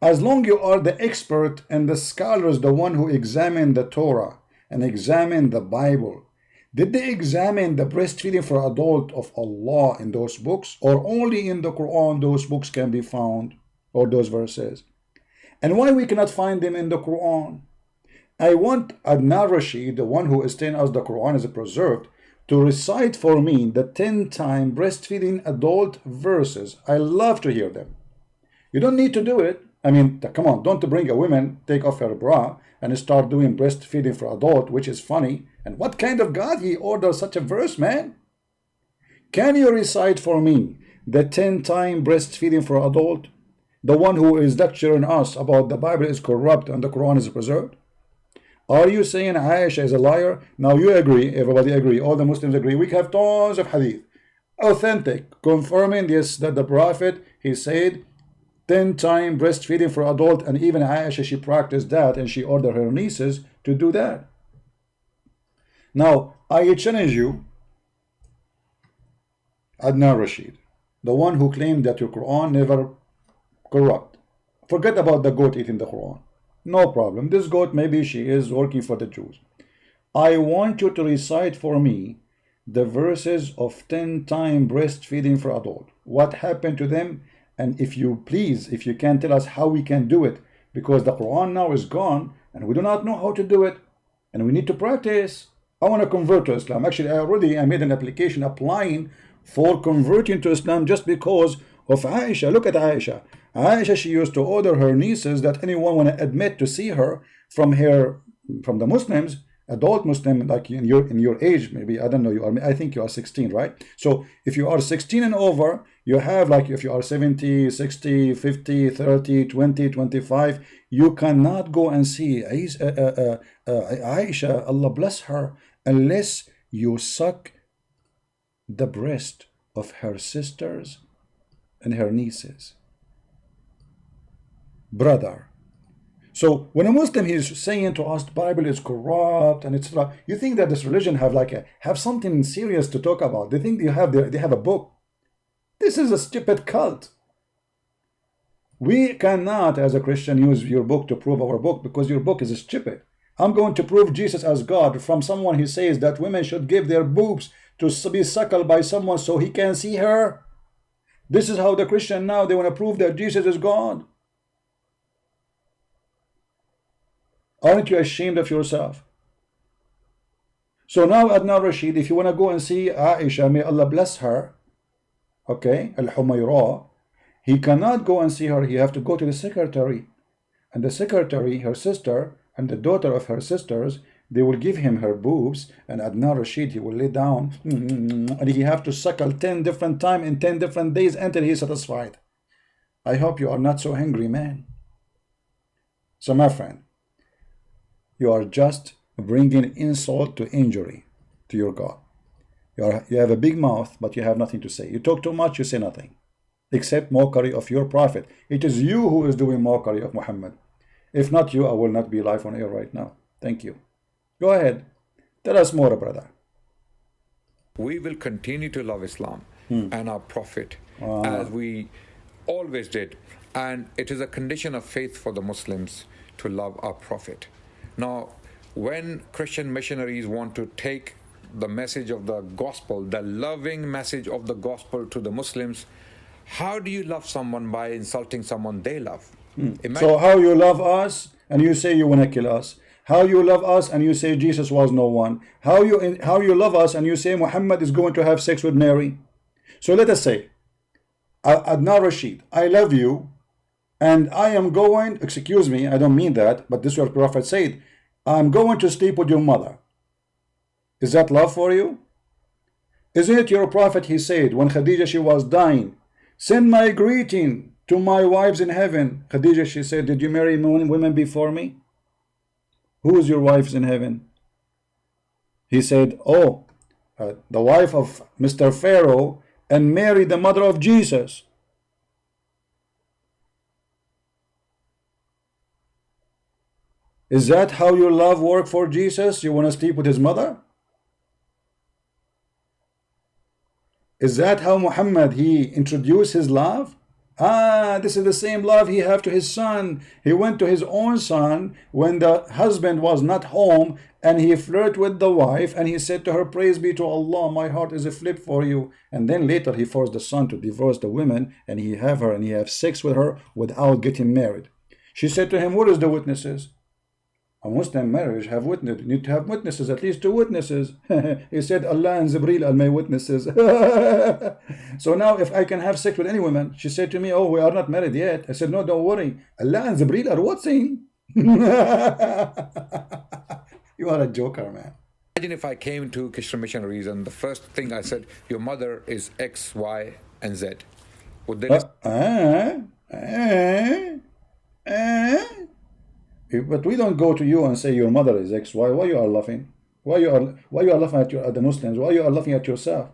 As long you are the expert and the scholars, the one who examined the Torah and examined the Bible, did they examine the breastfeeding for adult of Allah in those books, or only in the Quran those books can be found, or those verses? And why we cannot find them in the Quran? I want Adnan Rashid, the one who is telling us the Quran is preserved, to recite for me the 10-time breastfeeding adult verses. I love to hear them. You don't need to do it. I mean, come on, don't bring a woman, take off her bra, and start doing breastfeeding for adult, which is funny. And what kind of God he orders such a verse, man? Can you recite for me the 10-time breastfeeding for adult? The one who is lecturing us about the Bible is corrupt and the Quran is preserved? Are you saying Aisha is a liar? Now you agree, everybody agree, all the Muslims agree. We have tons of hadith, authentic, confirming this, that the Prophet, he said 10-time breastfeeding for adult, and even Aisha, she practiced that and she ordered her nieces to do that. Now, I challenge you, Adnan Rashid, the one who claimed that your Quran never corrupt. Forget about the goat eating the Quran. No problem. This goat, maybe she is working for the Jews. I want you to recite for me the verses of 10-time breastfeeding for adult. What happened to them? And if you please, if you can tell us how we can do it, because the Quran now is gone and we do not know how to do it, and we need to practice. I want to convert to Islam. Actually, I made an application applying for converting to Islam just because of Aisha. Look at Aisha. Aisha, she used to order her nieces that anyone want to admit to see her from the Muslims, adult Muslim, like in your age, maybe, I don't know, I think you are 16, right? So if you are 16 and over, you have, like, if you are 70, 60, 50, 30, 20, 25, you cannot go and see Aisha, Allah bless her, unless you suck the breast of her sisters and her nieces. Brother. So when a Muslim is saying to us the Bible is corrupt and etc., you think that this religion have something serious to talk about. They think they have a book. This is a stupid cult. We cannot, as a Christian, use your book to prove our book, because your book is stupid. I'm going to prove Jesus as God from someone who says that women should give their boobs to be suckled by someone so he can see her. This is how the Christian now, they want to prove that Jesus is God. Aren't you ashamed of yourself? So now, Adnan Rashid, if you want to go and see Aisha, may Allah bless her, okay, Al-Humayra, he cannot go and see her. He have to go to the secretary. And the secretary, her sister, and the daughter of her sisters, they will give him her boobs, and Adnan Rashid, he will lay down, and he have to suckle 10 different times in 10 different days until he is satisfied. I hope you are not so angry, man. So my friend, you are just bringing insult to injury to your God. You have a big mouth, but you have nothing to say. You talk too much, you say nothing, except mockery of your prophet. It is you who is doing mockery of Muhammad. If not you, I will not be live on air right now. Thank you. Go ahead. Tell us more, brother. We will continue to love Islam and our prophet as we always did. And it is a condition of faith for the Muslims to love our prophet. Now, when Christian missionaries want to take the message of the gospel, the loving message of the gospel to the Muslims, how do you love someone by insulting someone they love? So how you love us and you say you want to kill us? How you love us and you say Jesus was no one? How you love us and you say Muhammad is going to have sex with Mary? So let us say, Adnan Rashid, I love you, and I am going, excuse me, I don't mean that, but this is what the Prophet said, I'm going to sleep with your mother. Is that love for you? Isn't it your Prophet, he said, when Khadija, she was dying, send my greeting to my wives in heaven. Khadija, she said, did you marry women before me? Who is your wives in heaven? He said, oh, the wife of Mr. Pharaoh and Mary, the mother of Jesus. Is that how your love work for Jesus? You want to sleep with his mother? Is that how Muhammad, he introduced his love? This is the same love he have to his son. He went to his own son when the husband was not home, and he flirted with the wife, and he said to her, praise be to Allah, my heart is aflip for you. And then later he forced the son to divorce the woman, and he have her and he have sex with her without getting married. She said to him, what is the witnesses? A Muslim marriage have witness. You need to have witnesses, at least 2 witnesses. He said, Allah and Jibreel are my witnesses. So now if I can have sex with any woman, she said to me, oh, we are not married yet. I said, no, don't worry. Allah and Jibreel are watching. You are a joker, man. Imagine if I came to Christian missionaries and the first thing I said, your mother is X, Y, and Z. Would they But we don't go to you and say your mother is X, Y. Why you are laughing? Why you are laughing at the Muslims? Why you are laughing at yourself?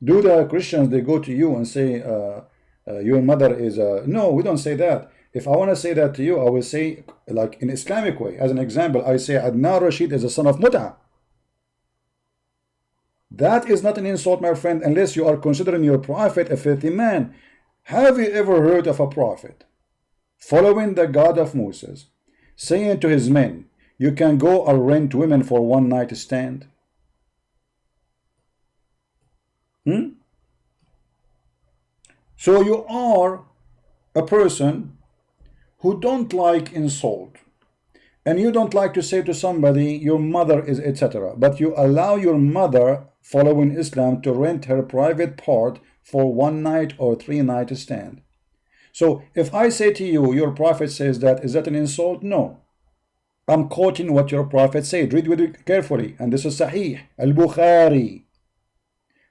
Do the Christians, they go to you and say your mother is no, we don't say that. If I want to say that to you, I will say, like in Islamic way. As an example, I say Adnan Rashid is the son of Mut'a. That is not an insult, my friend, unless you are considering your prophet a filthy man. Have you ever heard of a prophet following the God of Moses, saying to his men, you can go or rent women for one night stand? So you are a person who don't like insult, and you don't like to say to somebody your mother is etc., but you allow your mother following Islam to rent her private part for 1 night or 3 night stand. So if I say to you, your prophet says that, is that an insult? No. I'm quoting what your prophet said. Read with it carefully. And this is Sahih al-Bukhari.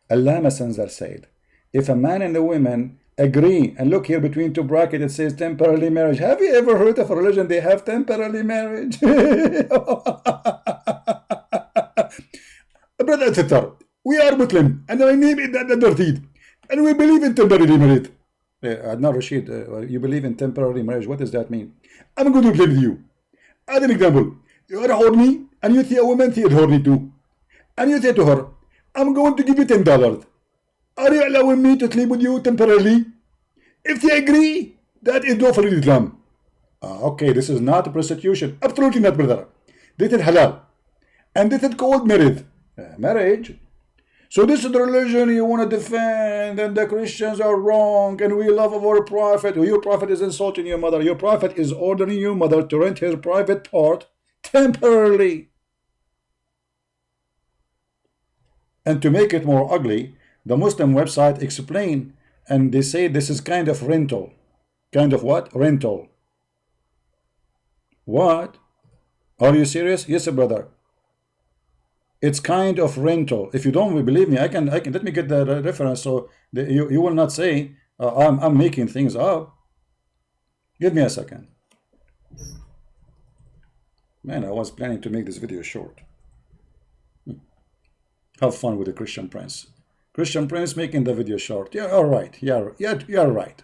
Allah Messenger said, if a man and a woman agree, and look here between two brackets, it says temporary marriage. Have you ever heard of a religion they have temporary marriage? Brother and sister, we are Muslim, and our name is Adnan Rashid, and we believe in temporary marriage. Adnan Rashid, you believe in temporary marriage? What does that mean? I'm going to play with you. As an example, you are horny, and you see a woman she is horny too, and you say to her, I'm going to give you $10. Are you allowing me to sleep with you temporarily? If they agree, that is lawful in Islam. Okay, this is not prostitution. Absolutely not, brother. This is halal. And this is called marriage. Marriage. So this is the religion you want to defend, and the Christians are wrong, and we love our prophet. Your prophet is insulting your mother. Your prophet is ordering your mother to rent his private part temporarily. And to make it more ugly, the Muslim website explain, and they say this is kind of rental. Kind of what? Rental. What? Are you serious? Yes, brother. It's kind of rental. If you don't believe me, I can let me get the reference so you will not say I'm making things up. Give me a second. Man, I was planning to make this video short. Have fun with the Christian Prince. Christian Prince making the video short. Yeah, all right. Yeah, you're right.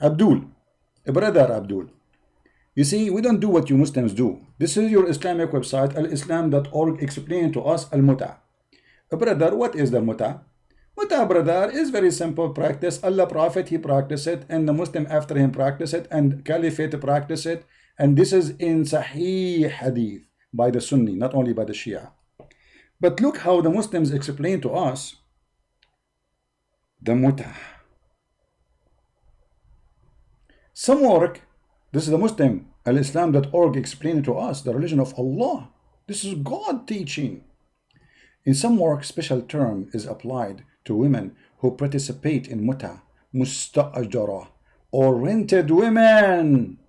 Abdul, brother Abdul. You see, we don't do what you Muslims do. This is your Islamic website, alislam.org, explain to us al-muta. Brother, what is the muta? Muta, brother, is very simple practice. Allah Prophet, he practiced it, and the Muslim after him practiced it, and Caliphate practiced it. And this is in Sahih Hadith by the Sunni, not only by the Shia. But look how the Muslims explain to us the muta. Some work, this is the Muslim, alislam.org, explaining to us the religion of Allah. This is God teaching. In some work, special term is applied to women who participate in muta, musta'ajara, or rented women.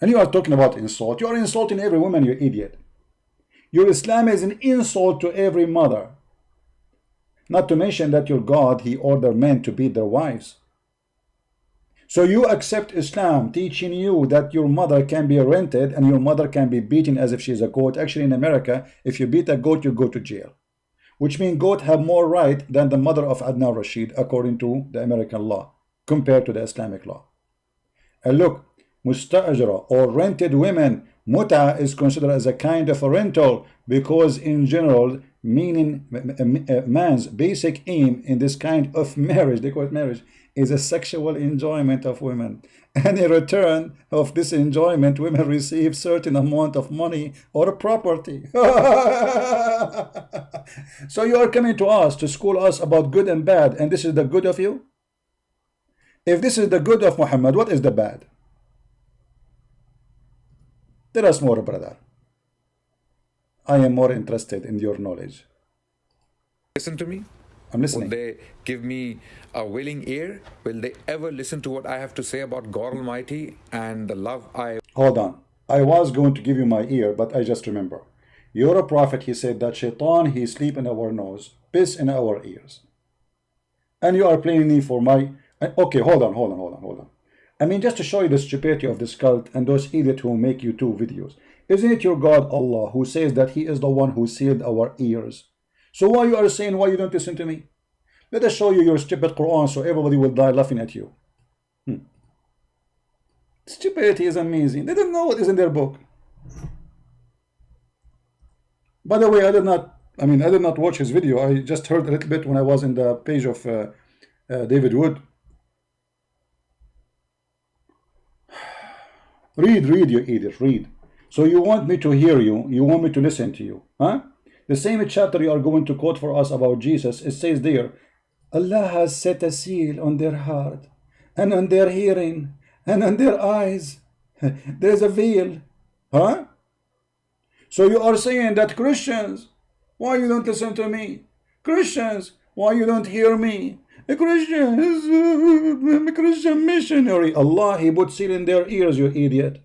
And you are talking about insult. You are insulting every woman, you idiot. Your Islam is an insult to every mother. Not to mention that your God, he ordered men to beat their wives. So you accept Islam teaching you that your mother can be rented and your mother can be beaten as if she's a goat. Actually, in America, if you beat a goat, you go to jail. Which means goats have more right than the mother of Adnan Rashid, according to the American law, compared to the Islamic law. And look, musta'ajra, or rented women, muta is considered as a kind of a rental because in general, meaning man's basic aim in this kind of marriage, they call it marriage, is a sexual enjoyment of women. And in return of this enjoyment, women receive certain amount of money or property. So you are coming to us to school us about good and bad, and this is the good of you? If this is the good of Muhammad, what is the bad? Tell us more, brother. I am more interested in your knowledge. Listen to me. I'm listening. Will they give me a willing ear? Will they ever listen to what I have to say about God Almighty and the love I... Hold on. I was going to give you my ear, but I just remember. You're a prophet, he said that shaitan, he sleep in our nose, piss in our ears. And you are playing me for my... Okay, hold on. I mean, just to show you the stupidity of this cult and those idiots who make YouTube videos. Isn't it your God, Allah, who says that he is the one who sealed our ears? So why you are saying why you don't listen to me? Let us show you your stupid Quran so everybody will die laughing at you. Stupidity is amazing. They don't know what is in their book. By the way, I did not watch his video. I just heard a little bit when I was in the page of David Wood. Read, you idiot, read. So you want me to hear you, you want me to listen to you, huh? The same chapter you are going to quote for us about Jesus, it says there, Allah has set a seal on their heart, and on their hearing, and on their eyes. There's a veil. Huh? So you are saying that Christians, why you don't listen to me? Christians, why you don't hear me? Christians, I'm a Christian missionary. Allah, He put seal in their ears, you idiot.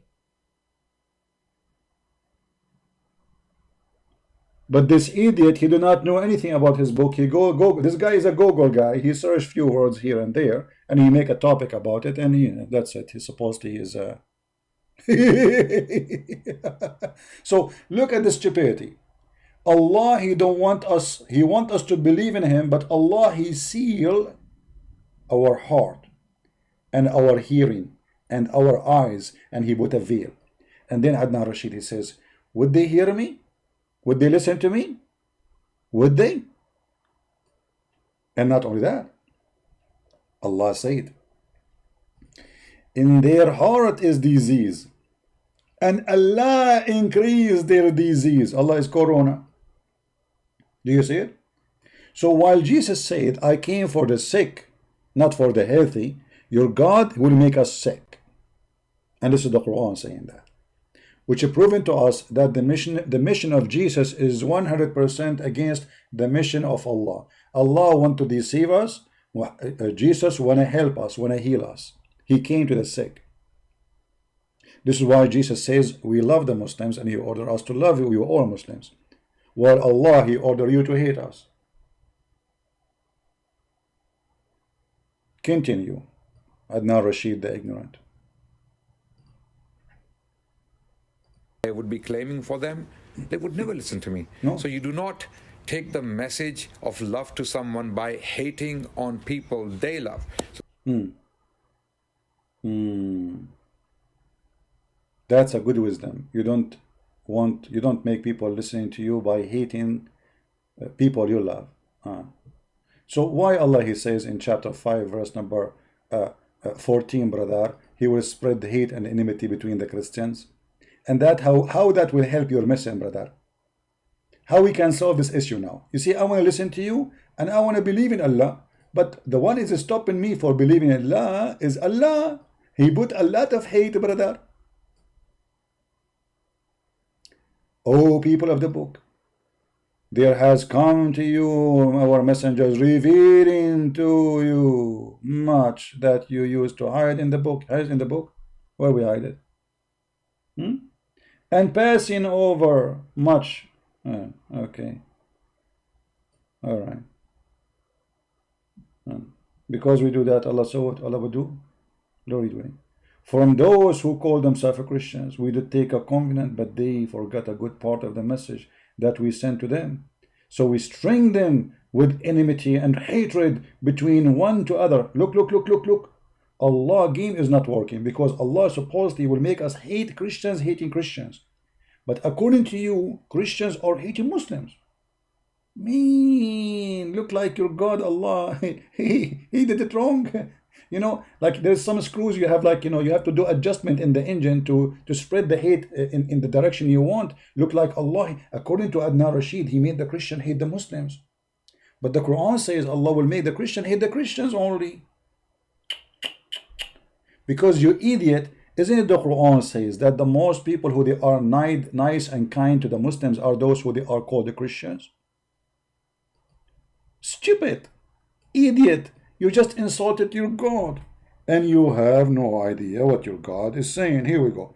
But this idiot, he do not know anything about his book. He go. This guy is a Google guy. He search few words here and there, and he make a topic about it, and that's it. He's supposed to. He's So look at the stupidity. Allah, He don't want us. He want us to believe in Him, but Allah, He seal our heart and our hearing and our eyes, and He put a veil. And then Adnan Rashid, he says, would they hear me? Would they listen to me? Would they? And not only that, Allah said, in their heart is disease, and Allah increased their disease. Allah is Corona. Do you see it? So while Jesus said, I came for the sick, not for the healthy, your God will make us sick. And this is the Quran saying that, which is proven to us that the mission of Jesus is 100% against the mission of Allah. Allah want to deceive us. Jesus want to help us, want to heal us. He came to the sick. This is why Jesus says we love the Muslims, and He ordered us to love you all Muslims, while Allah, He ordered you to hate us. Continue. Adnan Rashid the ignorant. I would be claiming for them, they would never listen to me. No. So you do not take the message of love to someone by hating on people they love. That's a good wisdom. You don't make people listening to you by hating people you love. So why Allah, He says in chapter 5 verse number 14, brother, He will spread hate and enmity between the Christians? And that how that will help your mission, brother? How we can solve this issue now? You see, I want to listen to you and I want to believe in Allah, but the one is stopping me for believing in Allah is Allah. He put a lot of hate, brother. Oh, people of the book, there has come to you our messengers revealing to you much that you used to hide in the book. Hide in the book? Where we hide it? And passing over much. Okay. All right. Because we do that, Allah saw what Allah would do. Glory to Him. From those who call themselves Christians, we did take a covenant, but they forgot a good part of the message that we sent to them. So we string them with enmity and hatred between one to other. Look. Allah game is not working, because Allah supposedly will make us hate Christians hating Christians. But according to you, Christians are hating Muslims. Mean, look like your God, Allah, he did it wrong. You know, like there's some screws you have, like, you know, you have to do adjustment in the engine to spread the hate in the direction you want. Look like Allah, according to Adnan Rashid, He made the Christian hate the Muslims. But the Quran says Allah will make the Christian hate the Christians only. Because you idiot, isn't it the Quran says that the most people who they are nice and kind to the Muslims are those who they are called the Christians? Stupid, idiot, you just insulted your God and you have no idea what your God is saying. Here we go.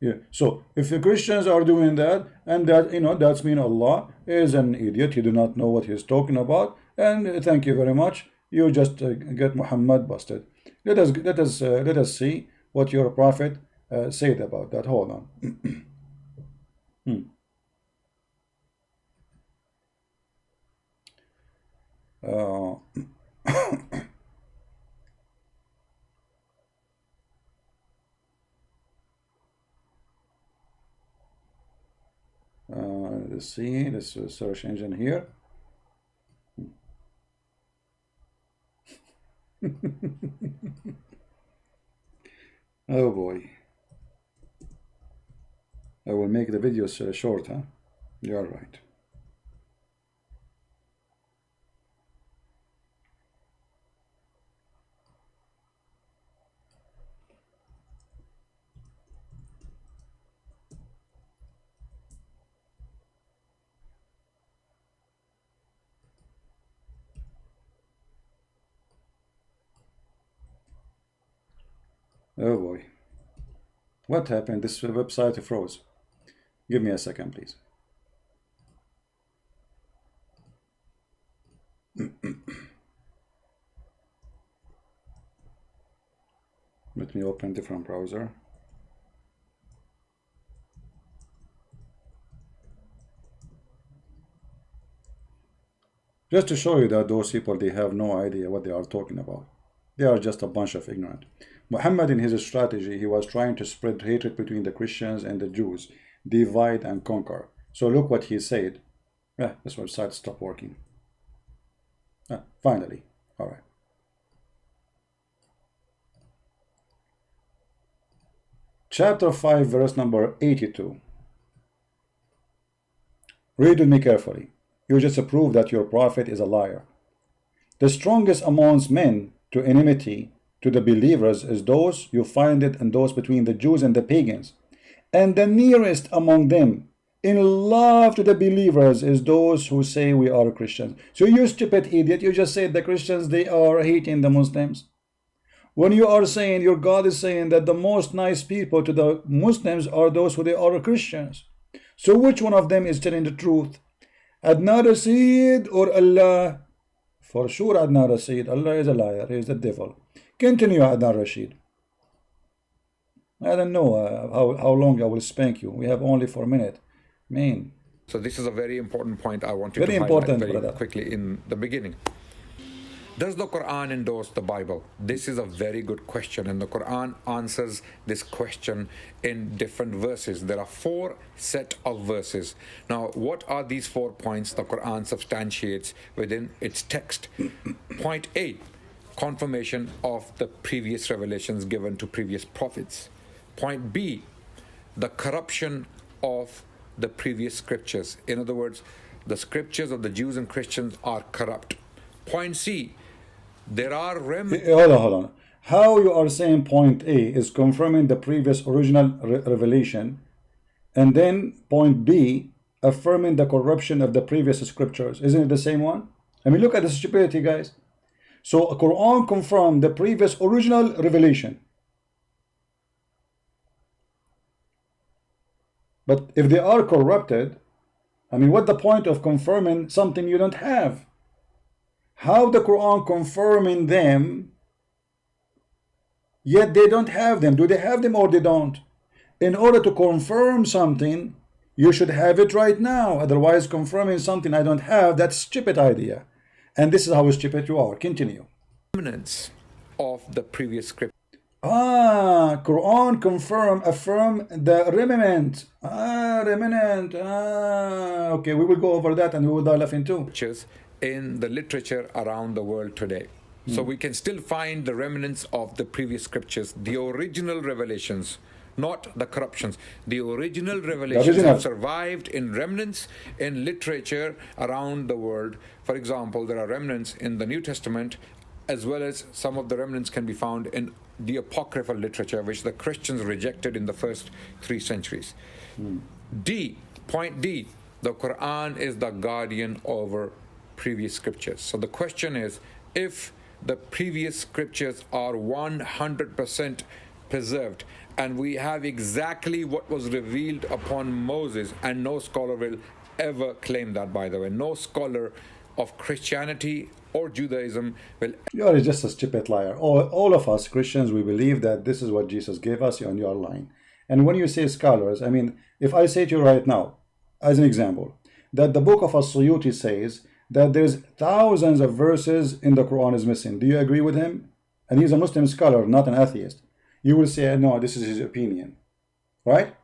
Yeah. So if the Christians are doing that, and that, you know, that's mean Allah is an idiot, he do not know what he's talking about, and thank you very much, you just get Muhammad busted. Let us see what your prophet said about that. Hold on. Let's see this search engine here. Oh boy, I will make the videos short, huh? You're right. Oh boy. What happened? This website froze. Give me a second, please. Let me open different browser. Just to show you that those people, they have no idea what they are talking about. They are just a bunch of ignorant. Muhammad, in his strategy, he was trying to spread hatred between the Christians and the Jews, divide and conquer. So look what he said. Yeah, this website stopped working. Finally. All right. Chapter 5, verse number 82. Read with me carefully. You just prove that your prophet is a liar. The strongest amongst men to enmity to the believers is those you find it in those between the Jews and the pagans. And the nearest among them in love to the believers is those who say we are Christians. So you stupid idiot, you just said the Christians, they are hating the Muslims. When you are saying, your God is saying that the most nice people to the Muslims are those who they are Christians. So which one of them is telling the truth? Adnan Rashid or Allah? For sure Adnan Rashid. Allah is a liar. He is the devil. Continue, Adnan Rashid. I don't know how long I will spank you. We have only 4 minutes. Man. So this is a very important point I wanted Very to important, highlight very brother. quickly in the beginning. Does the Quran endorse the Bible? This is a very good question, and the Quran answers this question in different verses. There are 4 set of verses. Now, what are these 4 points the Quran substantiates within its text? Point A, confirmation of the previous revelations given to previous prophets. Point B, the corruption of the previous scriptures. In other words, the scriptures of the Jews and Christians are corrupt. Point C, there are remnants. Hold on. How you are saying point A is confirming the previous original revelation, and then point B affirming the corruption of the previous scriptures? Isn't it the same one? I mean, look at the stupidity, guys. So Quran confirmed the previous original revelation. But if they are corrupted, I mean, what's the point of confirming something you don't have? How the Quran confirming them, yet they don't have them? Do they have them or they don't? In order to confirm something, you should have it right now. Otherwise, confirming something I don't have, that's a stupid idea. And this is how stupid you are. Continue. Remnants of the previous script. Quran affirm the remnant. Remnant. Okay, we will go over that and we will die laughing too. In the literature around the world today. So we can still find the remnants of the previous scriptures, the original revelations, not the corruptions. The original revelations have survived in remnants in literature around the world. For example, there are remnants in the New Testament, as well as some of the remnants can be found in the apocryphal literature, which the Christians rejected in the first 3 centuries. Point D, the Quran is the guardian over previous scriptures. So the question is, if the previous scriptures are 100% preserved, and we have exactly what was revealed upon Moses, and no scholar will ever claim that, by the way, no scholar of Christianity or Judaism will. You are just a stupid liar. All of us Christians, we believe that this is what Jesus gave us, and you are lying. And when you say scholars, I mean, if I say to you right now, as an example, that the book of As-Suyuti says that there's thousands of verses in the Quran is missing. Do you agree with him? And he's a Muslim scholar, not an atheist. You will say, no, this is his opinion. Right?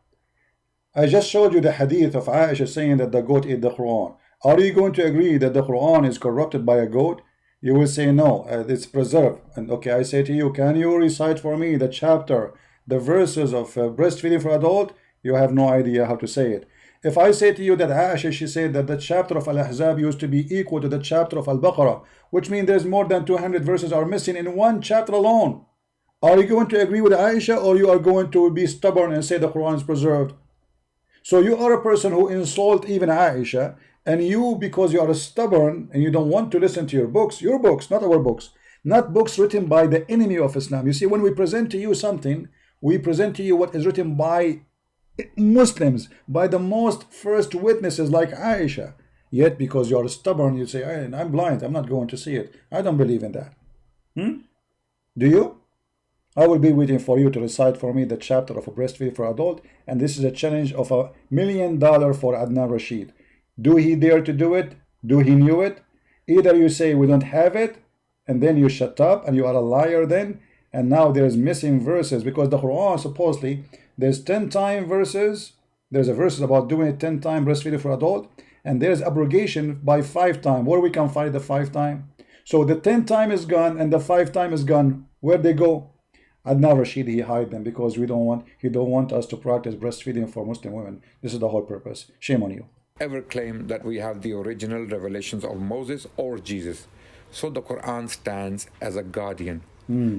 I just showed you the hadith of Aisha saying that the goat ate the Quran. Are you going to agree that the Quran is corrupted by a goat? You will say, no, it's preserved. And okay, I say to you, can you recite for me the chapter, the verses of breastfeeding for adult? You have no idea how to say it. If I say to you that Aisha, she said that the chapter of Al-Ahzab used to be equal to the chapter of Al-Baqarah, which means there's more than 200 verses are missing in one chapter alone. Are you going to agree with Aisha, or you are going to be stubborn and say the Quran is preserved? So you are a person who insult even Aisha, and you, because you are stubborn and you don't want to listen to your books, not our books, not books written by the enemy of Islam. You see, when we present to you something, we present to you what is written by Muslims, by the most first witnesses like Aisha. Yet because you are stubborn, you say, hey, I'm blind, I'm not going to see it. I don't believe in that. Do you? I will be waiting for you to recite for me the chapter of a breastfeeding for adult, and this is a challenge of $1 million for Adnan Rashid. Do he dare to do it? Do he knew it? Either you say we don't have it, and then you shut up and you are a liar then, and now there's missing verses, because the Quran supposedly there's 10 time verses. There's a verse about doing it 10 time breastfeeding for adult, and there's abrogation by 5 time. Where we can find the 5 time? So the 10 time is gone and the 5 time is gone. Where'd they go? Adnan Rashid, he hide them because he don't want us to practice breastfeeding for Muslim women. This is the whole purpose. Shame on you. Ever claim that we have the original revelations of Moses or Jesus. So the Quran stands as a guardian.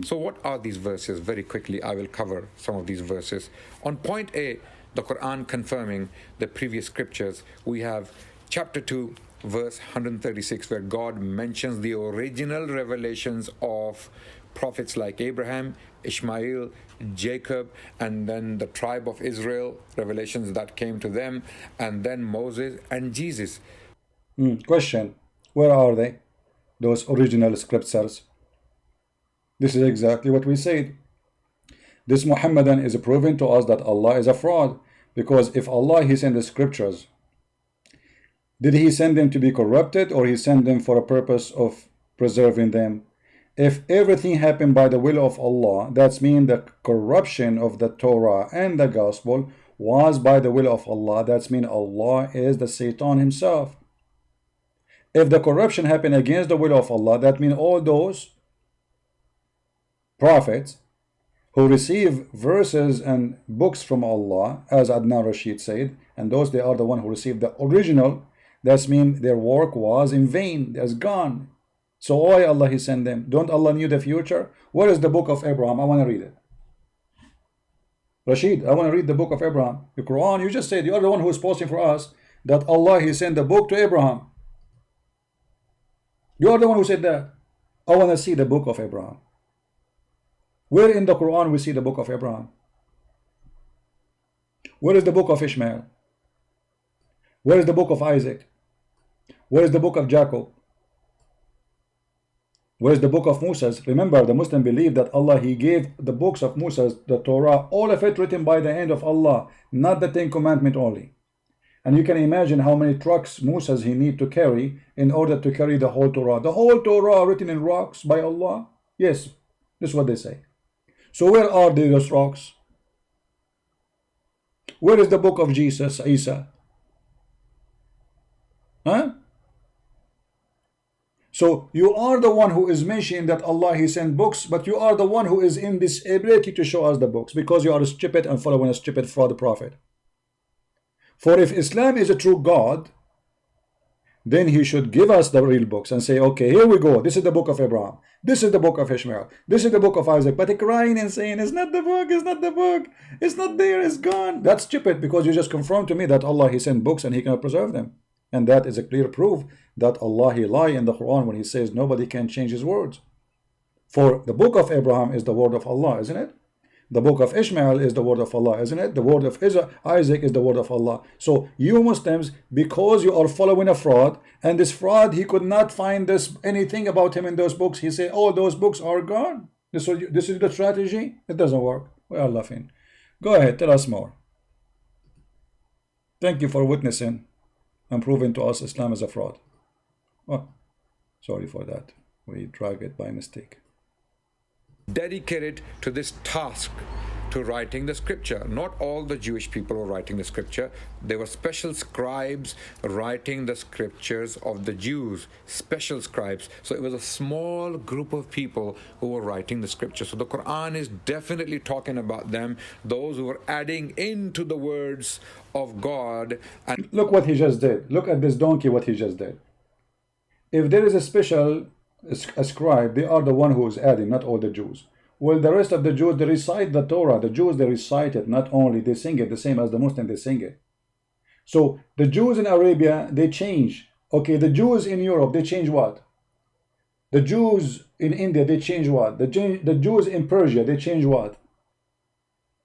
So what are these verses? Very quickly, I will cover some of these verses. On point A, the Quran confirming the previous scriptures, we have chapter 2, verse 136, where God mentions the original revelations of prophets like Abraham, Ishmael, Jacob, and then the tribe of Israel, revelations that came to them, and then Moses and Jesus. Question, where are they? Those original scriptures. This is exactly what we said. This Muhammadan is proving to us that Allah is a fraud, because if Allah, he sent the scriptures, did he send them to be corrupted, or he sent them for a purpose of preserving them? If everything happened by the will of Allah, that means the corruption of the Torah and the gospel was by the will of Allah. That means Allah is the Satan himself. If the corruption happened against the will of Allah, that means all those prophets who receive verses and books from Allah, as Adnan Rashid said, and those, they are the one who received the original, that means their work was in vain, it's gone. So why Allah he sent them? Don't Allah knew the future? Where is the book of Abraham? I want to read it. Rashid, I want to read the book of Abraham. The Quran, you just said, you are the one who is posting for us that Allah he sent the book to Abraham. You are the one who said that. I want to see the book of Abraham. Where in the Quran we see the book of Abraham? Where is the book of Ishmael? Where is the book of Isaac? Where is the book of Jacob? Where is the book of Moses? Remember, the Muslim believe that Allah, he gave the books of Moses, the Torah, all of it written by the hand of Allah, not the 10 commandments only. And you can imagine how many trucks Moses he need to carry in order to carry the whole Torah. The whole Torah written in rocks by Allah? Yes, this is what they say. So where are those rocks? Where is the book of Jesus, Isa? Huh? So you are the one who is mentioning that Allah he sent books, but you are the one who is in this ability to show us the books, because you are stupid and following a stupid fraud prophet. For if Islam is a true God, then he should give us the real books and say, okay, here we go. This is the book of Abraham. This is the book of Ishmael. This is the book of Isaac. But crying and saying, it's not the book, it's not the book. It's not there, it's gone. That's stupid, because you just confirmed to me that Allah he sent books and he cannot preserve them. And that is a clear proof that Allah he lie in the Quran when he says nobody can change his words. For the book of Abraham is the word of Allah, isn't it? The book of Ishmael is the word of Allah, isn't it? The word of Isaac is the word of Allah. So you Muslims, because you are following a fraud, and this fraud, he could not find anything about him in those books. He said, oh, those books are gone. This is the strategy. It doesn't work. We are laughing. Go ahead, tell us more. Thank you for witnessing and proving to us Islam is a fraud. Oh, sorry for that. We drag it by mistake. Dedicated to this task, to writing the scripture. Not all the Jewish people were writing the scripture. There were special scribes writing the scriptures of the Jews, special scribes. So it was a small group of people who were writing the scripture. So the Quran is definitely talking about them, those who were adding into the words of God. And look what he just did. Look at this donkey, what he just did. If there is a special scribe, they are the one who is adding, not all the Jews. Well, the rest of the Jews, they recite the Torah. The Jews, they recite it, not only they sing it, the same as the Muslims, they sing it. So the Jews in Arabia, they change. Okay, the Jews in Europe, they change what? The Jews in India, they change what? The Jews in Persia, they change what?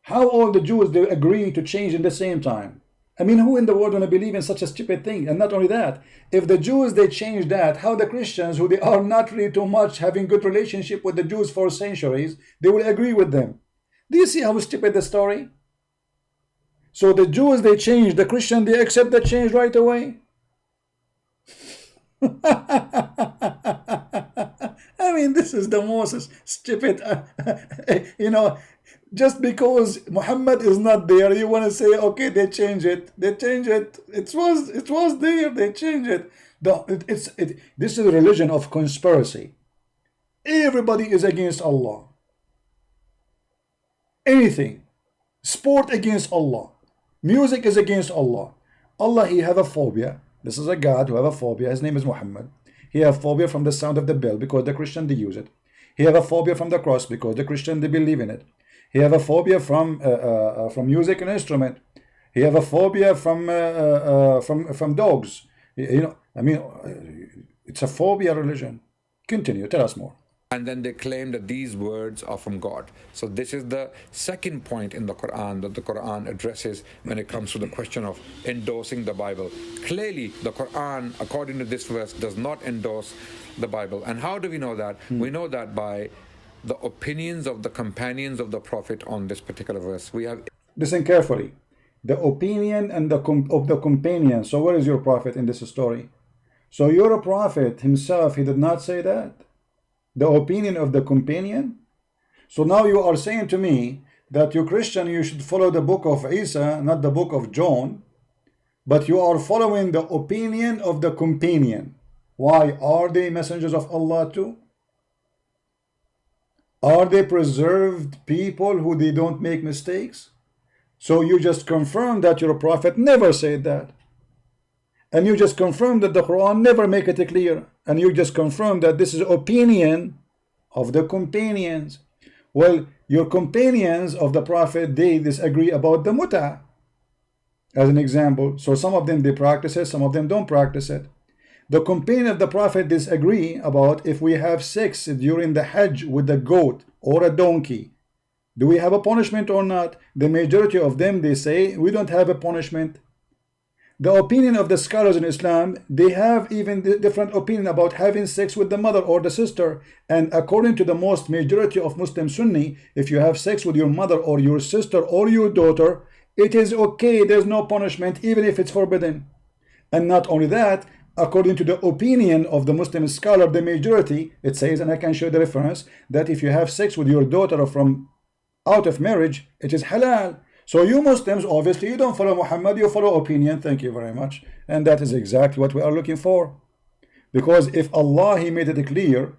How all the Jews, they agree to change in the same time? I mean, who in the world want to believe in such a stupid thing? And not only that, if the Jews, they change that, how the Christians, who they are not really too much having good relationship with the Jews for centuries, they will agree with them. Do you see how stupid the story? So the Jews, they change, the Christian, they accept the change right away. I mean, this is the most stupid, you know, just because Muhammad is not there, you want to say, okay, they change it. They change it. It was there. They change it. This is a religion of conspiracy. Everybody is against Allah. Anything. Sport against Allah. Music is against Allah. Allah, he have a phobia. This is a God who have a phobia. His name is Muhammad. He have phobia from the sound of the bell because the Christian, they use it. He have a phobia from the cross because the Christian, they believe in it. He have a phobia from music and instrument. He have a phobia from dogs. You know, I mean, it's a phobia religion. Continue. Tell us more. And then they claim that these words are from God. So this is the second point in the Quran that the Quran addresses when it comes to the question of endorsing the Bible. Clearly, the Quran, according to this verse, does not endorse the Bible. And how do we know that? We know that by the opinions of the companions of the Prophet on this particular verse. We have... Listen carefully. The opinion and of the companion. So where is your Prophet in this story? So your Prophet himself, he did not say that. The opinion of the companion. So now you are saying to me that you Christian, you should follow the book of Isa, not the book of John, but you are following the opinion of the companion. Why? Are they messengers of Allah too? Are they preserved people who they don't make mistakes? So you just confirm that your Prophet never said that. And you just confirm that the Quran never make it clear. And you just confirm that this is opinion of the companions. Well, your companions of the Prophet, they disagree about the mut'ah, as an example. So some of them, they practice it, some of them don't practice it. The companion of the Prophet disagree about if we have sex during the Hajj with a goat or a donkey. Do we have a punishment or not? The majority of them, they say, we don't have a punishment. The opinion of the scholars in Islam, they have even different opinion about having sex with the mother or the sister. And according to the most majority of Muslim Sunni, if you have sex with your mother or your sister or your daughter, it is okay, there's no punishment, even if it's forbidden. And not only that, according to the opinion of the Muslim scholar, the majority, it says, and I can show the reference, that if you have sex with your daughter from out of marriage, it is halal. So you Muslims, obviously, you don't follow Muhammad, you follow opinion. Thank you very much. And that is exactly what we are looking for. Because if Allah, he made it clear,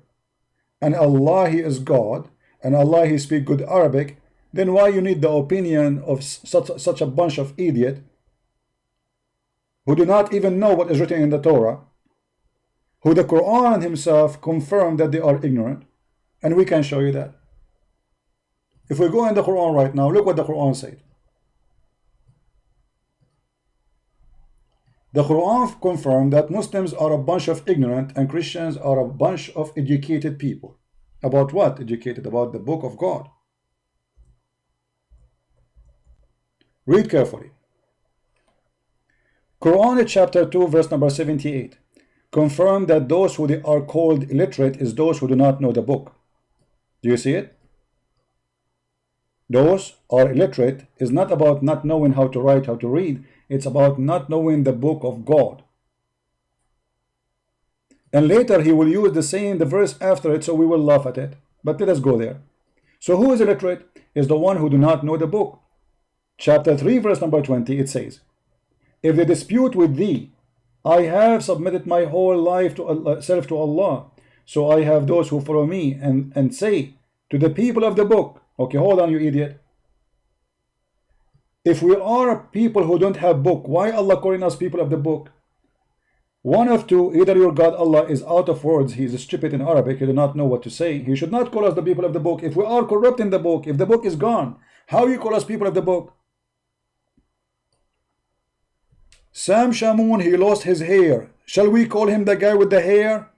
and Allah, he is God, and Allah, he speak good Arabic, then why you need the opinion of such a bunch of idiot who do not even know what is written in the Torah, who the Quran himself confirmed that they are ignorant, and we can show you that. If we go in the Quran right now, look what the Quran said. The Quran confirmed that Muslims are a bunch of ignorant and Christians are a bunch of educated people. About what? Educated about the book of God. Read carefully. Quran chapter 2 verse number 78 confirm that those who they are called illiterate is those who do not know the book. Do you see it? Those are illiterate is not about not knowing how to write, how to read. It's about not knowing the book of God. And later he will use the verse after it, so we will laugh at it. But let us go there. So who is illiterate? Is the one who do not know the book. Chapter 3 verse number 20, it says, if they dispute with thee, I have submitted my whole life to self to Allah. So I have those who follow me and say to the people of the book. Okay, hold on, you idiot. If we are people who don't have book, why Allah calling us people of the book? One of two, either your God Allah is out of words, he is stupid in Arabic, he does not know what to say. He should not call us the people of the book. If we are corrupt in the book, if the book is gone, how you call us people of the book? Sam Shamoon, he lost his hair. Shall we call him the guy with the hair?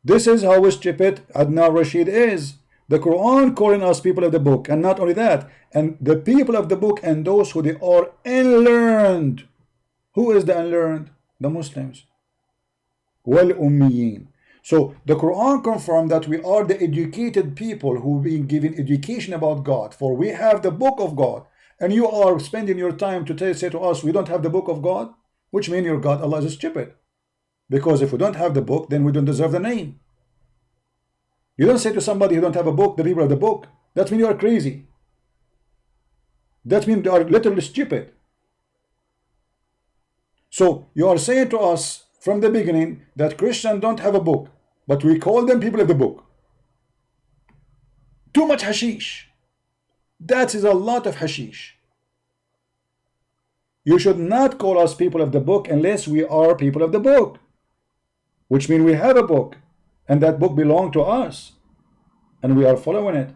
This is how stupid Adnan Rashid is. The Quran calling us people of the book, and not only that, and the people of the book and those who they are unlearned. Who is the unlearned? The Muslims. Wal ummiyin. So the Quran confirmed that we are the educated people who being given education about God, for we have the book of God, and you are spending your time to say to us we don't have the book of God, which means your God Allah is stupid, because if we don't have the book, then we don't deserve the name. You don't say to somebody who don't have a book, the people of the book, that means you are crazy. That means you are literally stupid. So you are saying to us from the beginning that Christians don't have a book, but we call them people of the book. Too much hashish. That is a lot of hashish. You should not call us people of the book unless we are people of the book, which means we have a book, and that book belongs to us, and we are following it.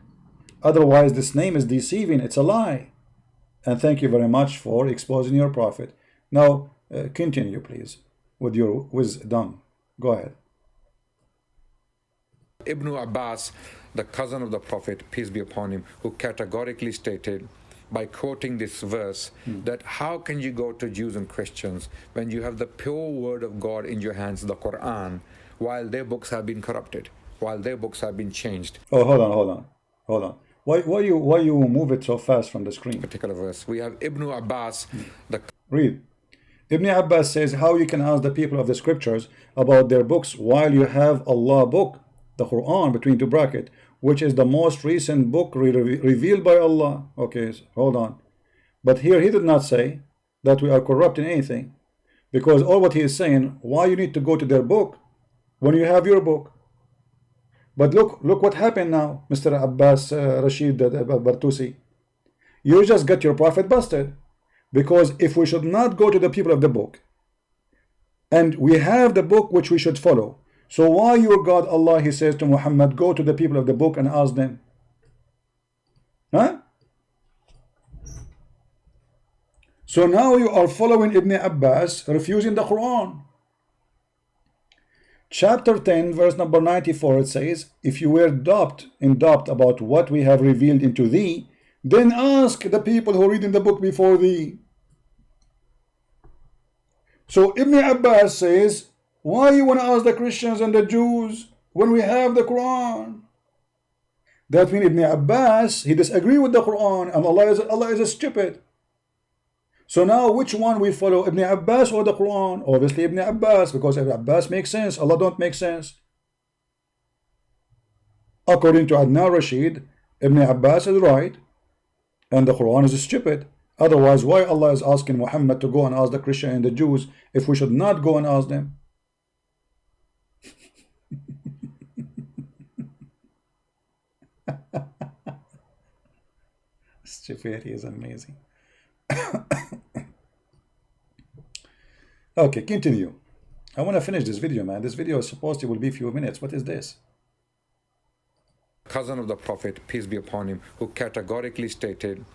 Otherwise, this name is deceiving. It's a lie. And thank you very much for exposing your prophet. Now, continue, please, with your wisdom. Go ahead. Ibn Abbas, the cousin of the Prophet, peace be upon him, who categorically stated by quoting this verse that how can you go to Jews and Christians when you have the pure word of God in your hands, the Quran, while their books have been corrupted, while their books have been changed. Oh, hold on. Why you move it so fast from the screen? Particular verse. We have Ibn Abbas, the Read. Ibn Abbas says how you can ask the people of the scriptures about their books while you have Allah book, the Quran, between two brackets, which is the most recent book revealed by Allah. Okay, so hold on. But here he did not say that we are corrupting anything, because all what he is saying, why you need to go to their book when you have your book. But look what happened now, Mr. Abbas Rashid Bartusi. You just got your prophet busted, because if we should not go to the people of the book, and we have the book which we should follow, so why your God Allah, he says to Muhammad, go to the people of the book and ask them? Huh? So now you are following Ibn Abbas, refusing the Quran. Chapter 10, verse number 94, it says, if you were in doubt about what we have revealed into thee, then ask the people who read in the book before thee. So Ibn Abbas says, why you want to ask the Christians and the Jews when we have the Quran? That means Ibn Abbas, he disagree with the Quran, and Allah is a stupid. So now which one we follow, Ibn Abbas or the Quran? Obviously Ibn Abbas, because Ibn Abbas makes sense, Allah don't make sense. According to Adnan Rashid, Ibn Abbas is right, and the Quran is stupid. Otherwise, why Allah is asking Muhammad to go and ask the Christian and the Jews if we should not go and ask them? Stupidity is amazing. Okay, continue. I want to finish this video, man. This video is supposed to will be a few minutes. What is this? cousin of the Prophet, peace be upon him, who categorically stated,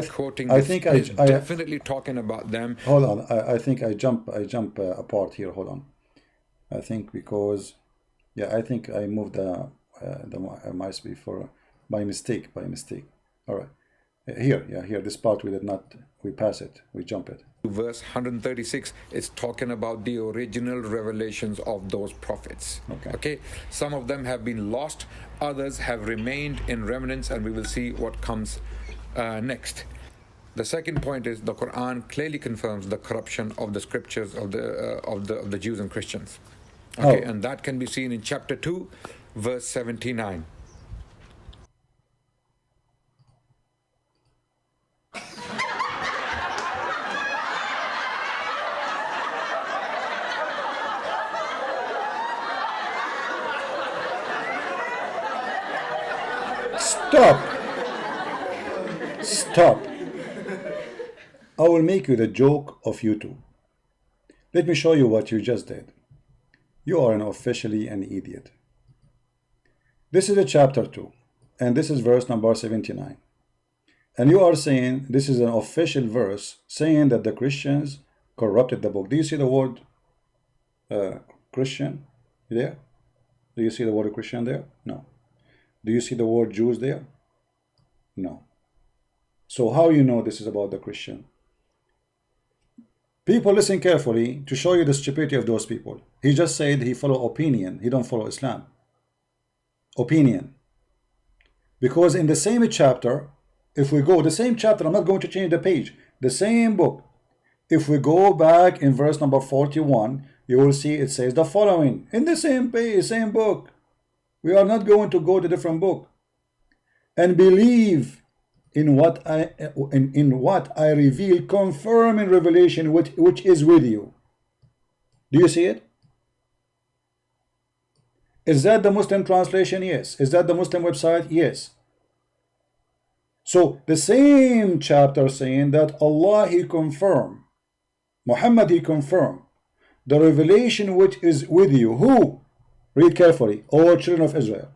quoting I this, think he's definitely talking about them. Hold on, I think I jump apart here. Hold on. I think because, yeah, I think I moved the mouse before by mistake. All right, here this part we pass it, we jump it. Verse 136 is talking about the original revelations of those prophets. Okay, some of them have been lost, others have remained in remnants, and we will see what comes next. The second point is the Quran clearly confirms the corruption of the scriptures of the Jews and Christians. Okay, and that can be seen in chapter 2, verse 79. Stop. I will make you the joke of you two. Let me show you what you just did. You are officially an idiot. This is a chapter 2, and this is verse number 79. And you are saying this is an official verse saying that the Christians corrupted the book. Do you see the word Christian there? Do you see the word Christian there? No. Do you see the word Jews there? No. So how you know this is about the Christian? People, listen carefully to show you the stupidity of those people. He just said he follow opinion. He don't follow Islam. Opinion. Because in the same chapter, if we go, the same chapter, I'm not going to change the page, the same book. If we go back in verse number 41, you will see it says the following. In the same page, same book. We are not going to go to different book. And believe in what I reveal, confirm in revelation which is with you. Do you see it? Is that the Muslim translation? Yes. Is that the Muslim website? Yes. So the same chapter saying that Allah He confirmed, Muhammad He confirmed the revelation which is with you. Who? Read carefully. All children of Israel.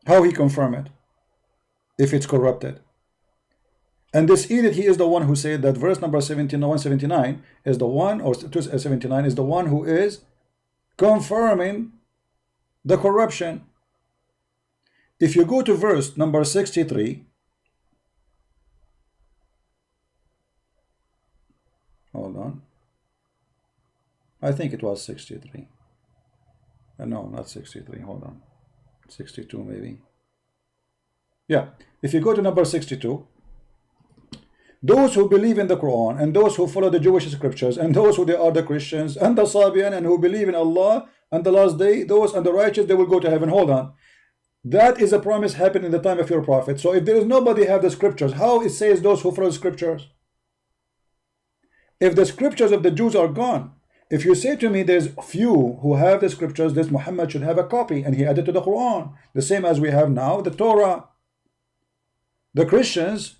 How He confirm it? If it's corrupted. And this edict, he is the one who said that verse number 179 is the one, or 279 is the one who is confirming the corruption. If you go to verse number 63, hold on, I think it was 63. No, not 63, hold on, 62 maybe. Yeah, if you go to number 62, those who believe in the Quran and those who follow the Jewish scriptures and those who they are the Christians and the Sabian and who believe in Allah and the last day, those and the righteous, they will go to heaven. Hold on. That is a promise happened in the time of your prophet. So if there is nobody have the scriptures, how it says those who follow the scriptures? If the scriptures of the Jews are gone, if you say to me there's few who have the scriptures, this Muhammad should have a copy and he added to the Quran, the same as we have now the Torah. The Christians,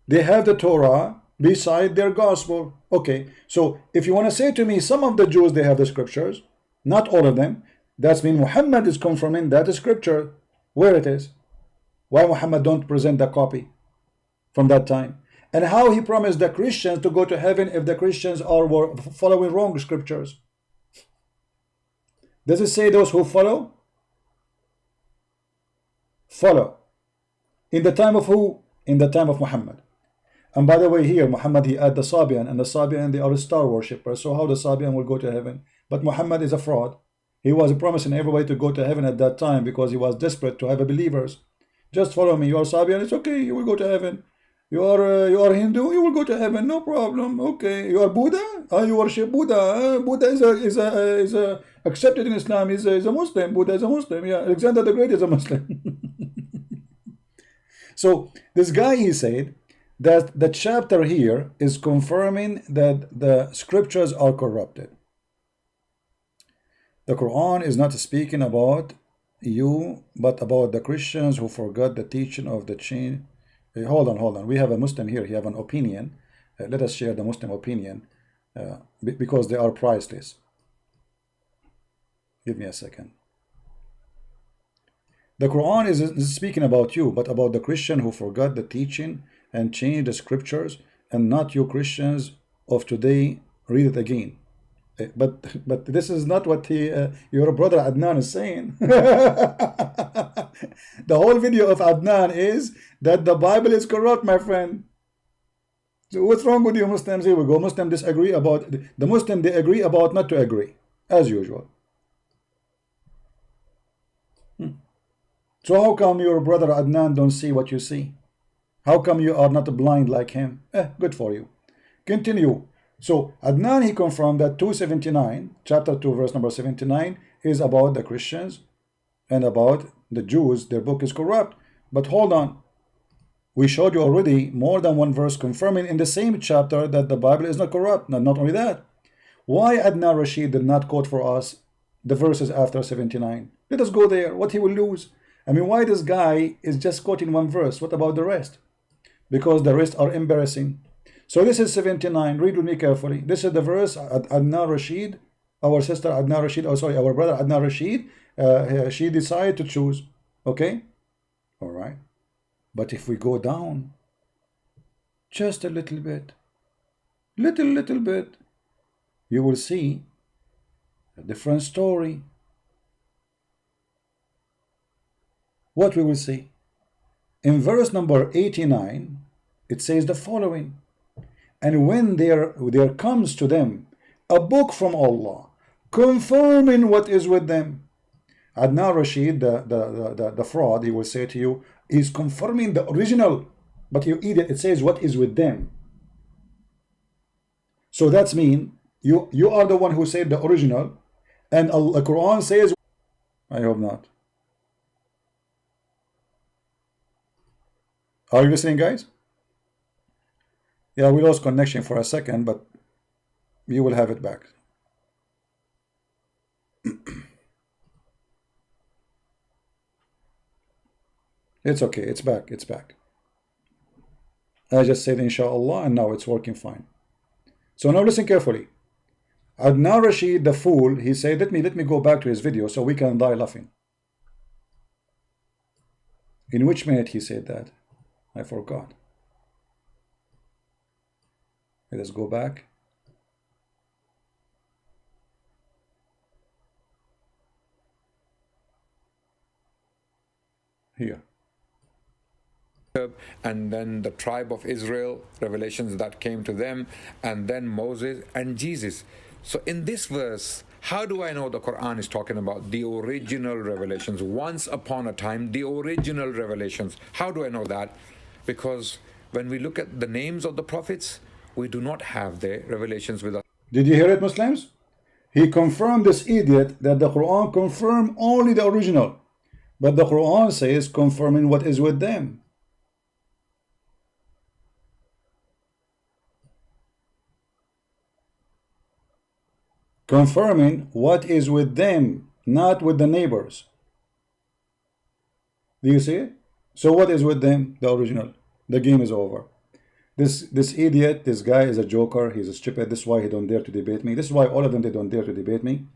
they have the Torah beside their gospel. Okay, so if you want to say to me some of the Jews they have the scriptures, not all of them, that's mean Muhammad is confirming that scripture where it is. Why Muhammad don't present the copy from that time? And how he promised the Christians to go to heaven if the Christians were following wrong scriptures? Does it say those who follow? Follow. In the time of who? In the time of Muhammad. And by the way, here Muhammad he had the Sabian, and the Sabian they are star worshippers. So how the Sabian will go to heaven? But Muhammad is a fraud. He was promising everybody to go to heaven at that time because he was desperate to have believers. Just follow me. You are Sabian, it's okay. You will go to heaven. You are Hindu, you will go to heaven, no problem. Okay. You are Buddha, you worship Buddha. Buddha is accepted in Islam. Is a Muslim. Buddha is a Muslim. Yeah, Alexander the Great is a Muslim. So this guy, he said that the chapter here is confirming that the scriptures are corrupted. The Quran is not speaking about you, but about the Christians who forgot the teaching of the chain. Hold on. We have a Muslim here. He have an opinion. Let us share the Muslim opinion because they are priceless. Give me a second. The Quran is speaking about you, but about the Christian who forgot the teaching and changed the scriptures, and not you Christians of today. Read it again. But this is not what your brother Adnan is saying. The whole video of Adnan is that the Bible is corrupt, my friend. So what's wrong with you Muslims? Here we go. Muslims disagree about the Muslim. They agree about not to agree, as usual. So how come your brother Adnan don't see what you see? How come you are not blind like him? Good for you. Continue. So Adnan, he confirmed that 279, chapter 2, verse number 79, is about the Christians and about the Jews. Their book is corrupt. But hold on. We showed you already more than one verse confirming in the same chapter that the Bible is not corrupt. Not only that. Why Adnan Rashid did not quote for us the verses after 79? Let us go there. What he will lose? I mean, why this guy is just quoting one verse? What about the rest? Because the rest are embarrassing. So this is 79. Read with me carefully. This is the verse. Adnan Rashid, our sister Adnan Rashid, our brother Adnan Rashid, she decided to choose. Okay? All right. But if we go down just a little bit, little bit, you will see a different story. What we will see? In verse number 89, it says the following: and when there comes to them a book from Allah, confirming what is with them. Adnan Rashid, the fraud, he will say to you, is confirming the original, but you eat it, it says what is with them. So that's mean you are the one who said the original, and the Quran says, I hope not. Are you listening, guys? Yeah, we lost connection for a second, but you will have it back. It's okay, it's back, it's back. I just said inshallah, and now it's working fine. So now listen carefully. Adnan Rashid, the fool, he said, let me go back to his video so we can die laughing. In which minute he said that? I forgot. Let us go back. Here. And then the tribe of Israel, revelations that came to them, and then Moses and Jesus. So in this verse, how do I know the Quran is talking about the original revelations? Once upon a time, the original revelations. How do I know that? Because when we look at the names of the prophets, we do not have their revelations with us. Did you hear it, Muslims? He confirmed, this idiot, that the Quran confirmed only the original. But the Quran says confirming what is with them. Confirming what is with them, not with the neighbors. Do you see it? So what is with them? The original. The game is over. This idiot, this guy is a joker. He's a stupid. This is why he don't dare to debate me. This is why all of them, they don't dare to debate me.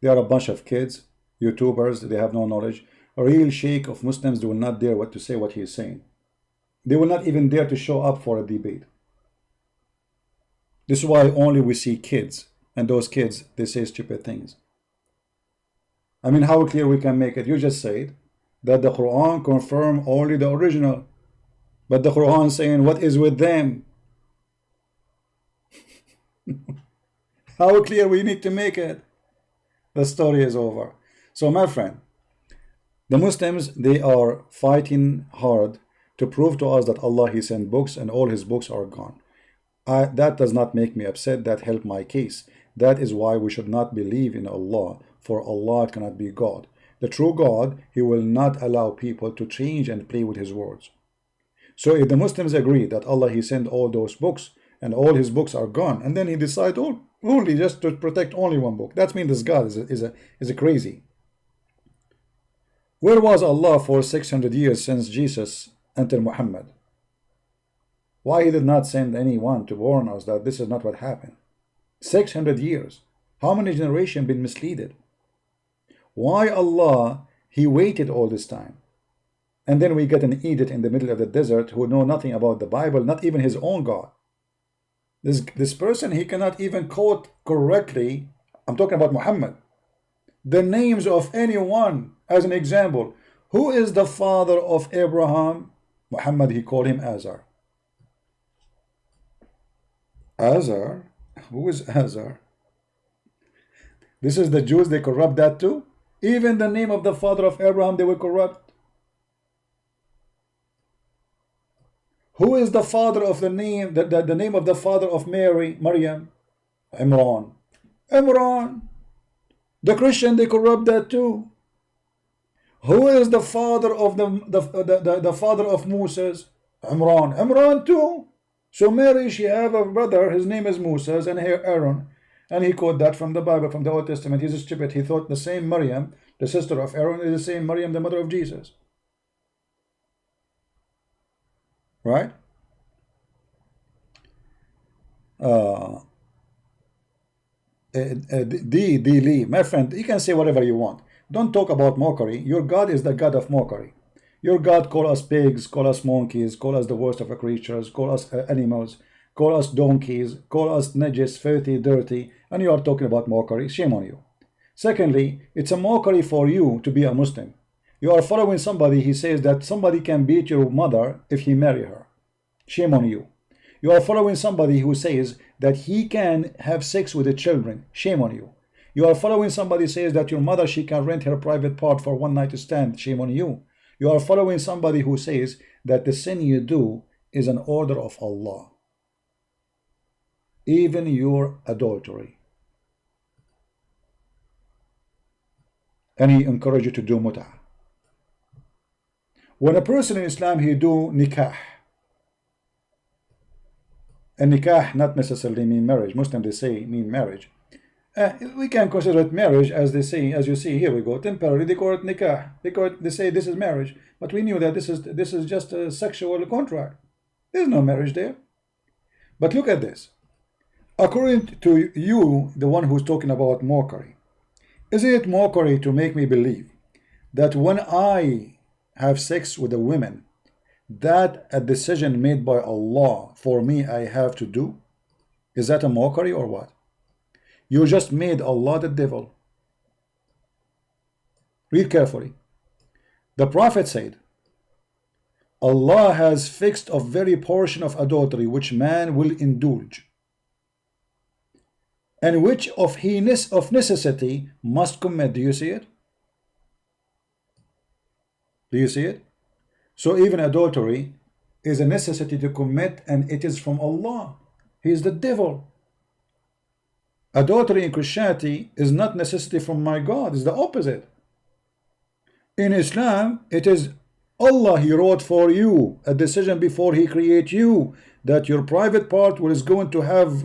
They are a bunch of kids, YouTubers. They have no knowledge. A real sheikh of Muslims, they will not dare what to say what he is saying. They will not even dare to show up for a debate. This is why only we see kids. And those kids, they say stupid things. I mean, how clear we can make it? You just said that the Quran confirmed only the original. But the Quran saying what is with them. How clear we need to make it? The story is over. So my friend, the Muslims, they are fighting hard to prove to us that Allah, He sent books and all His books are gone. That does not make me upset. That helped my case. That is why we should not believe in Allah, for Allah cannot be God. The true God, He will not allow people to change and play with His words. So if the Muslims agree that Allah, He sent all those books and all His books are gone, and then He decide only just to protect only one book, that means this God is a crazy. Where was Allah for 600 years since Jesus entered Muhammad? Why He did not send anyone to warn us that this is not what happened? 600 years. How many generations been misled? Why Allah, He waited all this time? And then we get an idiot in the middle of the desert who know nothing about the Bible, not even his own God. This person, he cannot even quote correctly, I'm talking about Muhammad, the names of anyone. As an example, who is the father of Abraham? Muhammad, he called him Azar. Azar? Who is Azar? This is the Jews, they corrupt that too. Even the name of the father of Abraham, they will corrupt. Who is the father of the name, the name of the father of Mary, Maryam? Imran. Imran. The Christian, they corrupt that too. Who is the father of the father of Moses? Imran. Imran too. So Mary, she have a brother, his name is Moses, and here Aaron. And he quote that from the Bible, from the Old Testament. He's stupid. He thought the same Maryam, the sister of Aaron, is the same Maryam, the mother of Jesus. Right? Lee, my friend, you can say whatever you want. Don't talk about mockery. Your God is the God of mockery. Your God call us pigs, call us monkeys, call us the worst of the creatures, call us animals. call us donkeys, call us najis, filthy, dirty, and you are talking about mockery. Shame on you. Secondly, it's a mockery for you to be a Muslim. You are following somebody, he says that somebody can beat your mother if he marry her. Shame on you. You are following somebody who says that he can have sex with the children. Shame on you. You are following somebody who says that your mother, she can rent her private part for one night stand. Shame on you. You are following somebody who says that the sin you do is an order of Allah. Even your adultery. And he encourages you to do mut'ah. When a person in Islam, he do nikah. And nikah not necessarily mean marriage. Muslims, they say mean marriage. We can consider it marriage, as they say, as you see here we go. Temporarily they call it nikah. They say this is marriage, but we knew that this is just a sexual contract. There's no marriage there. But look at this. According to you, the one who's talking about mockery, isn't it mockery to make me believe that when I have sex with a woman, that a decision made by Allah for me I have to do? Is that a mockery or what? You just made Allah the devil. Read carefully. The Prophet said, Allah has fixed a very portion of adultery which man will indulge, and which of necessity must commit. Do you see it? Do you see it? So even adultery is a necessity to commit, and it is from Allah. He is the devil. Adultery in Christianity is not necessity from my God. It's the opposite. In Islam, it is Allah. He wrote for you a decision before He create you that your private part is going to have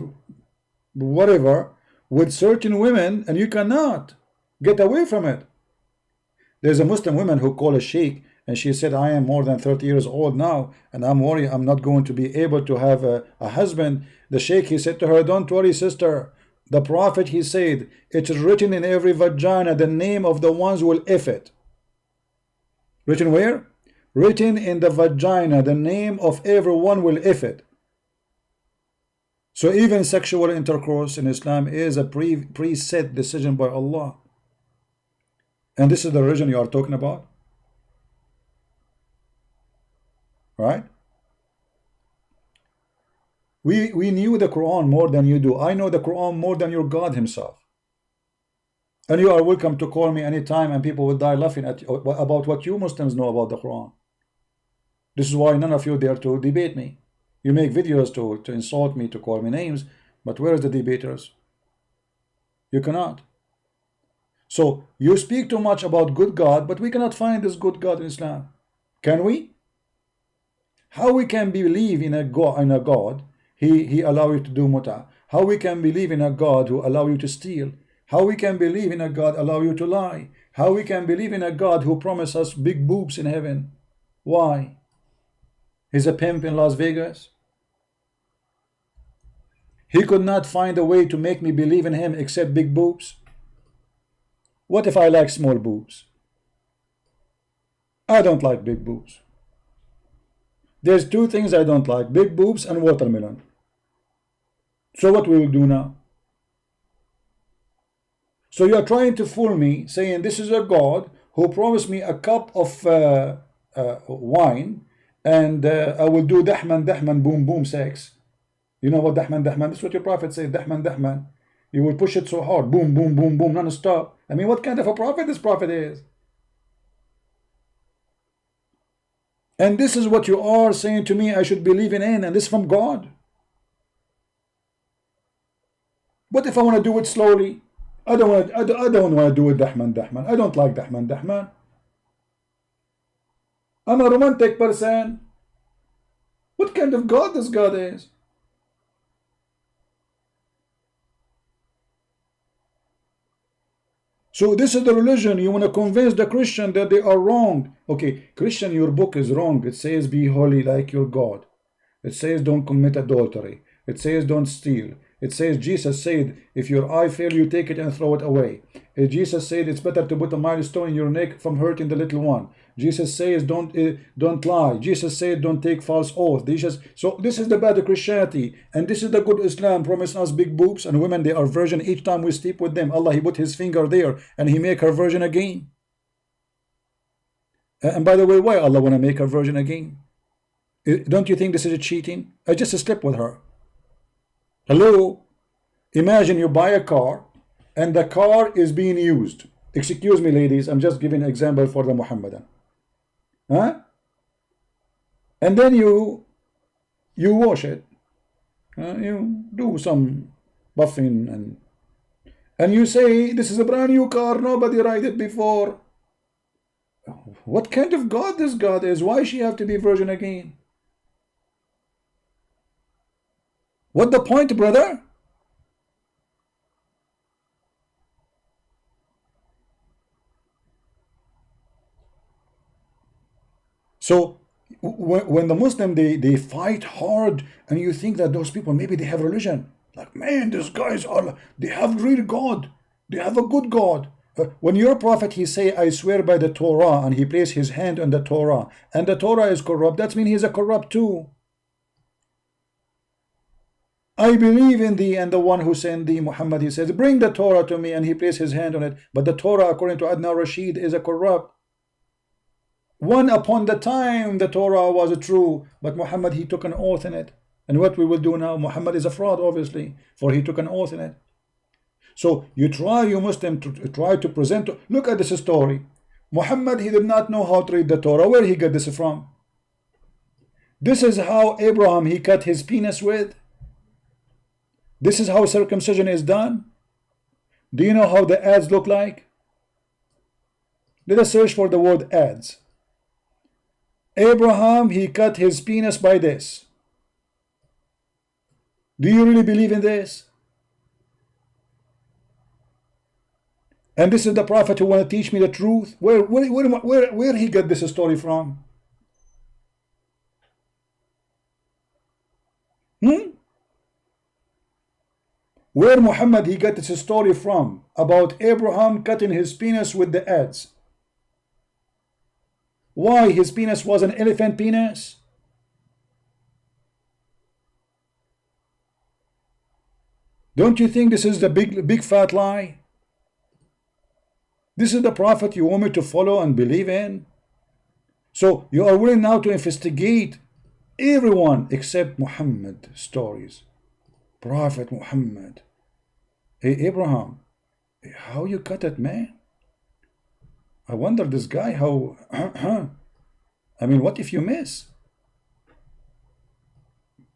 whatever with certain women, and you cannot get away from it. There's a Muslim woman who called a sheikh, and she said, I am more than 30 years old now, and I'm worried I'm not going to be able to have a husband. The sheikh, he said to her, don't worry, sister. The Prophet, he said, it is written in every vagina the name of the ones who will if it. Written where? Written in the vagina the name of everyone will if it. So even sexual intercourse in Islam is a preset decision by Allah. And this is the religion you are talking about? Right? We knew the Quran more than you do. I know the Quran more than your God himself. And you are welcome to call me anytime, and people will die laughing at you about what you Muslims know about the Quran. This is why none of you dare to debate me. You make videos to insult me, to call me names, but where is the debaters? You cannot. So you speak too much about good God, but we cannot find this good God in Islam. Can we? How we can believe in a God, He allow you to do mut'ah? How we can believe in a God who allow you to steal? How we can believe in a God allow you to lie? How we can believe in a God who promised us big boobs in heaven? Why? He's a pimp in Las Vegas. He could not find a way to make me believe in him except big boobs. What if I like small boobs? I don't like big boobs. There's two things I don't like: big boobs and watermelon. So what we will do now? So you are trying to fool me, saying this is a God who promised me a cup of wine, and I will do dahman, boom, boom, sex. You know what dahman? That's what your Prophet said, dahman. You will push it so hard, boom, boom, boom, boom, non-stop. I mean, what kind of a prophet this prophet is? And this is what you are saying to me I should believe in, and this from God. What if I want to do it slowly? I don't want to do it dahman. I don't like dahman. I'm a romantic person. What kind of God this God is? So this is the religion. You want to convince the Christian that they are wrong. Okay, Christian, your book is wrong. It says be holy like your God. It says don't commit adultery. It says don't steal. It says Jesus said if your eye fail you take it and throw it away. Jesus said it's better to put a milestone in your neck from hurting the little one. Jesus says don't lie. Jesus said don't take false oath. So this is the bad Christianity, and this is the good Islam, promising us big boobs and women. They are virgin each time we sleep with them. Allah, He put His finger there and He make her virgin again. And by the way, why Allah want to make her virgin again? Don't you think this is a cheating? I just slept with her. Hello? Imagine you buy a car and the car is being used. Excuse me, ladies, I'm just giving an example for the Muhammadan. Huh? And then you wash it. You do some buffing and you say, this is a brand new car, nobody ride it before. What kind of God this God is? Why she have to be virgin again? What the point, brother? So when the Muslim they fight hard, and you think that those people maybe they have religion, like, man, these guys they have real God, they have a good God. When your prophet he say, I swear by the Torah, and he place his hand on the Torah, and the Torah is corrupt, that means he's a corrupt too. I believe in thee and the one who sent thee, Muhammad, he says, bring the Torah to me, and he placed his hand on it. But the Torah, according to Adnan Rashid, is a corrupt. One upon the time the Torah was true, but Muhammad he took an oath in it. And what we will do now, Muhammad is a fraud, obviously, for he took an oath in it. So you Muslim, to try to present, look at this story. Muhammad, he did not know how to read the Torah. Where he got this from? This is how Abraham, he cut his penis with. This is how circumcision is done. Do you know how the ads look like? Let us search for the word ads. Abraham, he cut his penis by this. Do you really believe in this? And this is the prophet who want to teach me the truth? Where he got this story from? Where Muhammad he got this story from about Abraham cutting his penis with the adze? Why his penis was an elephant penis? Don't you think this is the big fat lie? This is the prophet you want me to follow and believe in? So you are willing now to investigate everyone except Muhammad stories. Prophet Muhammad. Hey Abraham, how you cut it, man? I wonder this guy how I mean, what if you miss?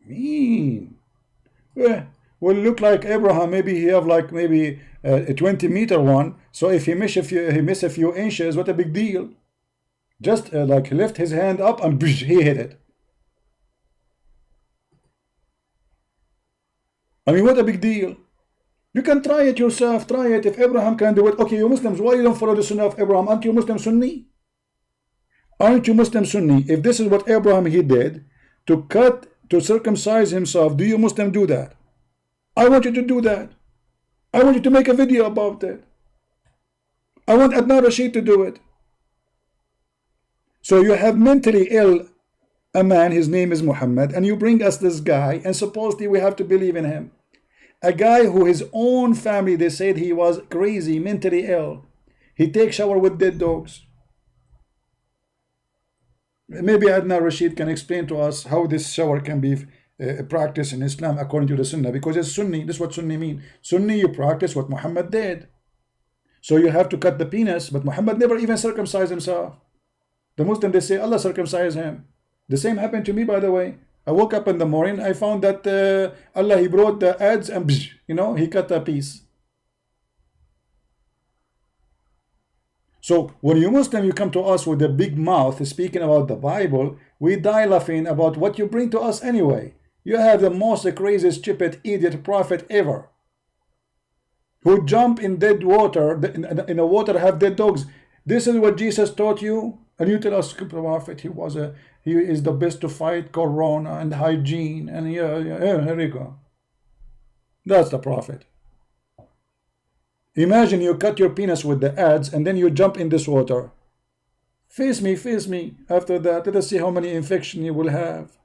Mean. Will look like Abraham, maybe he have like maybe a 20-meter one, so if he miss a few inches, what a big deal. Just like lift his hand up and he hit it. I mean, what a big deal. You can try it yourself, try it. If Abraham can do it, okay, you Muslims, why you don't follow the Sunnah of Abraham? Aren't you Muslim Sunni? Aren't you Muslim Sunni? If this is what Abraham he did, to circumcise himself, do you Muslim do that? I want you to do that. I want you to make a video about it. I want Adnan Rashid to do it. So you have mentally ill a man, his name is Muhammad, and you bring us this guy, and supposedly we have to believe in him. A guy who his own family, they said he was crazy, mentally ill. He takes shower with dead dogs. Maybe Adnan Rashid can explain to us how this shower can be practiced in Islam according to the Sunnah, because it's Sunni. This is what Sunni mean. Sunni, you practice what Muhammad did. So you have to cut the penis, but Muhammad never even circumcised himself. The Muslim, they say Allah circumcised him. The same happened to me, by the way. I woke up in the morning, I found that Allah, he brought the adze and he cut a piece. So when you Muslim, you come to us with a big mouth speaking about the Bible, we die laughing about what you bring to us anyway. You have the most crazy, stupid, idiot prophet ever, who jump in dead water, in the water have dead dogs. This is what Jesus taught you, and you tell us, prophet, he is the best to fight corona and hygiene, and yeah, here we go. That's the prophet. Imagine you cut your penis with the adze and then you jump in this water. Face me. After that, let us see how many infection you will have.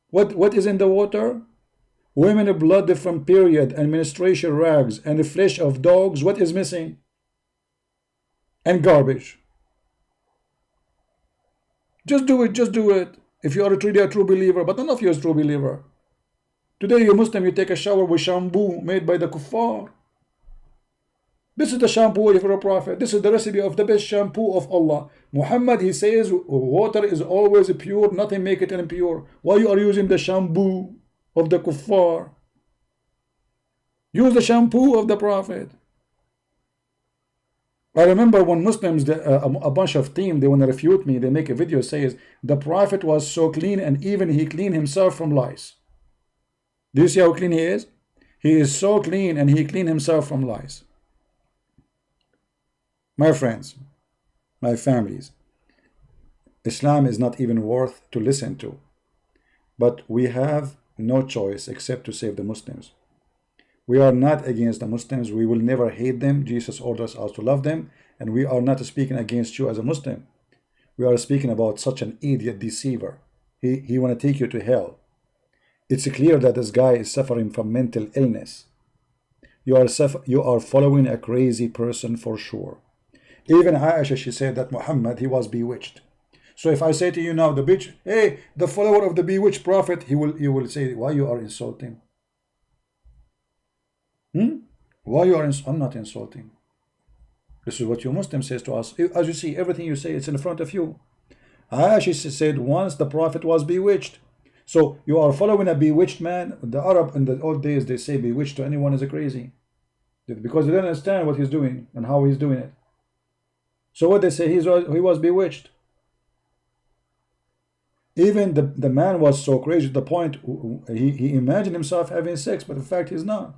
What is in the water? Women blood from period and menstruation rags and the flesh of dogs. What is missing? And garbage. Just do it. If you are truly a true believer, but none of you is true believer. Today you Muslim, you take a shower with shampoo made by the kuffar. This is the shampoo of your prophet. This is the recipe of the best shampoo of Allah. Muhammad, he says water is always pure, nothing make it impure. Why you are using the shampoo of the kuffar? Use the shampoo of the prophet. I remember when Muslims, a bunch of team, they want to refute me, they make a video says the prophet was so clean and even he cleaned himself from lice. Do you see how clean he is? He is so clean and he cleaned himself from lice. My friends, my families, Islam is not even worth to listen to. But we have no choice except to save the Muslims. We are not against the Muslims. We will never hate them. Jesus orders us to love them. And we are not speaking against you as a Muslim. We are speaking about such an idiot deceiver. He want to take you to hell. It's clear that this guy is suffering from mental illness. You are following a crazy person for sure. Even Aisha, she said that Muhammad, he was bewitched. So if I say to you now, the follower of the bewitched prophet, you will say, why you are insulting? Why you are I'm not insulting. This is what your Muslim says to us. As you see, everything you say, it's in front of you. Aisha said once the prophet was bewitched. So you are following a bewitched man. The Arab in the old days, they say bewitched to anyone is a crazy. Because they don't understand what he's doing and how he's doing it. So what they say, he was bewitched. Even the man was so crazy to the point he imagined himself having sex, but in fact he's not.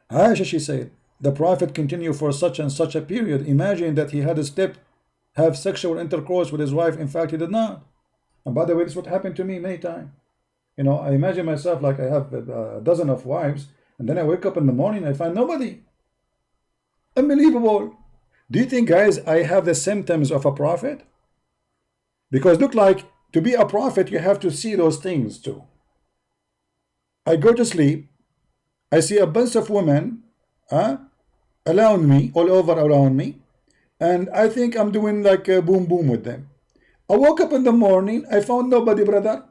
Aisha, she said, the prophet continued for such and such a period. Imagine that he had a have sexual intercourse with his wife. In fact, he did not. And by the way, this is what happened to me many times. You know, I imagine myself like I have a dozen of wives, and then I wake up in the morning, I find nobody. Unbelievable. Do you think, guys, I have the symptoms of a prophet? Because look like to be a prophet, you have to see those things too. I go to sleep, I see a bunch of women around me, all over around me, and I think I'm doing like a boom boom with them. I woke up in the morning, I found nobody, brother.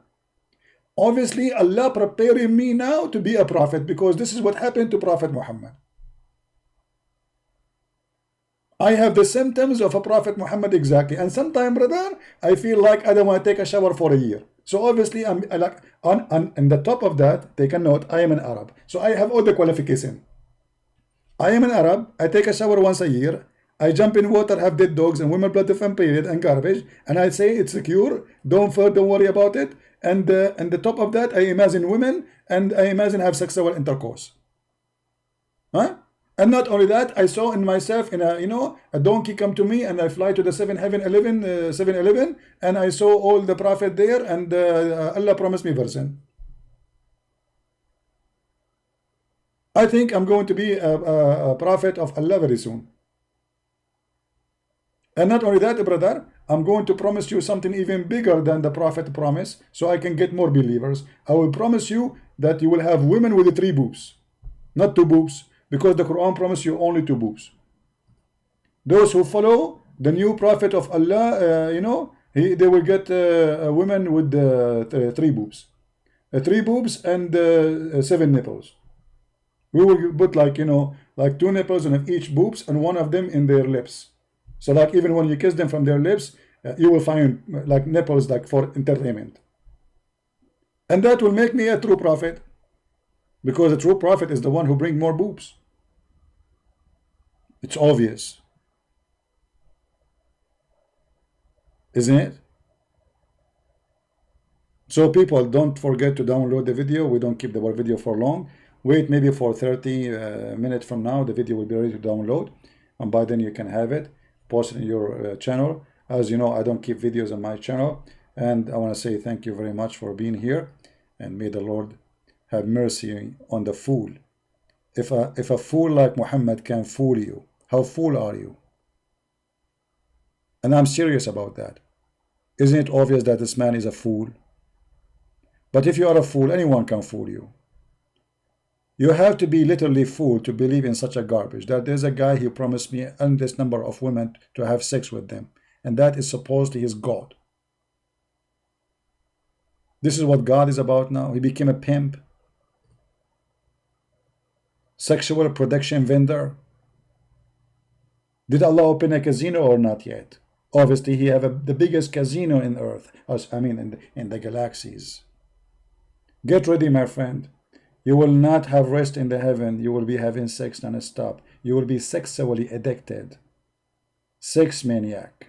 Obviously, Allah preparing me now to be a prophet, because this is what happened to Prophet Muhammad. I have the symptoms of a Prophet Muhammad exactly. And sometimes, brother, I feel like I don't want to take a shower for a year. So obviously, I'm like on the top of that, take a note, I am an Arab. So I have all the qualification. I am an Arab. I take a shower once a year. I jump in water, have dead dogs and women blood from period and garbage. And I say it's secure. Don't worry about it. And the top of that, I imagine women and I imagine have sexual intercourse. Huh? And not only that, I saw in myself in a donkey come to me, and I fly to the 7-Eleven, and I saw all the prophet there, and Allah promised me version. I think I'm going to be a prophet of Allah very soon. And not only that, brother, I'm going to promise you something even bigger than the prophet promised, so I can get more believers. I will promise you that you will have women with 3 boobs, not 2 boobs. Because the Quran promised you only 2 boobs. Those who follow the new prophet of Allah, they will get women with 3 boobs. 3 boobs and 7 nipples. We will put like 2 nipples on each boobs and 1 of them in their lips. So like even when you kiss them from their lips, you will find like nipples like for entertainment. And that will make me a true prophet. Because a true prophet is the one who brings more boobs. It's obvious. Isn't it? So people, don't forget to download the video. We don't keep the video for long. Wait maybe for 30 minutes from now. The video will be ready to download. And by then you can have it. Post it in your channel. As you know, I don't keep videos on my channel. And I want to say thank you very much for being here. And may the Lord have mercy on the fool. If a fool like Muhammad can fool you, How fool are you? And I'm serious about that. Isn't it obvious that this man is a fool? But if you are a fool, anyone can fool you. You have to be literally fooled to believe in such a garbage, that there's a guy who promised me endless number of women to have sex with them, and that is supposedly his God. This is what God is about now. He became a pimp, sexual production vendor. Did Allah open a casino or not yet? Obviously, He have the biggest casino in Earth, I mean in the galaxies. Get ready, my friend. You will not have rest in the heaven. You will be having sex non-stop. You will be sexually addicted. Sex maniac,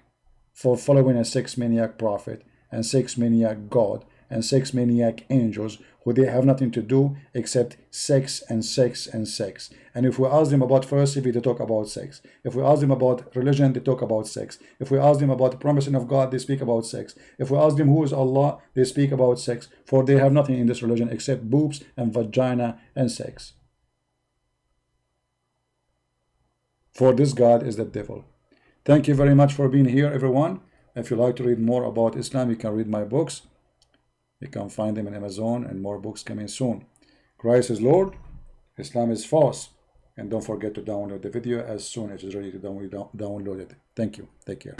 for following a sex maniac prophet and sex maniac God and sex maniac angels who they have nothing to do except sex and sex and sex. And if we ask them about philosophy, they talk about sex. If we ask them about religion, they talk about sex. If we ask them about the promising of God, they speak about sex. If we ask them who is Allah, they speak about sex, for they have nothing in this religion except boobs and vagina and sex. For this God is the devil. Thank you very much for being here, everyone. If you like to read more about Islam, you can read my books. You can find them on Amazon, and more books coming soon. Christ is Lord, Islam is false. And don't forget to download the video as soon as it's ready to download it. Thank you. Take care.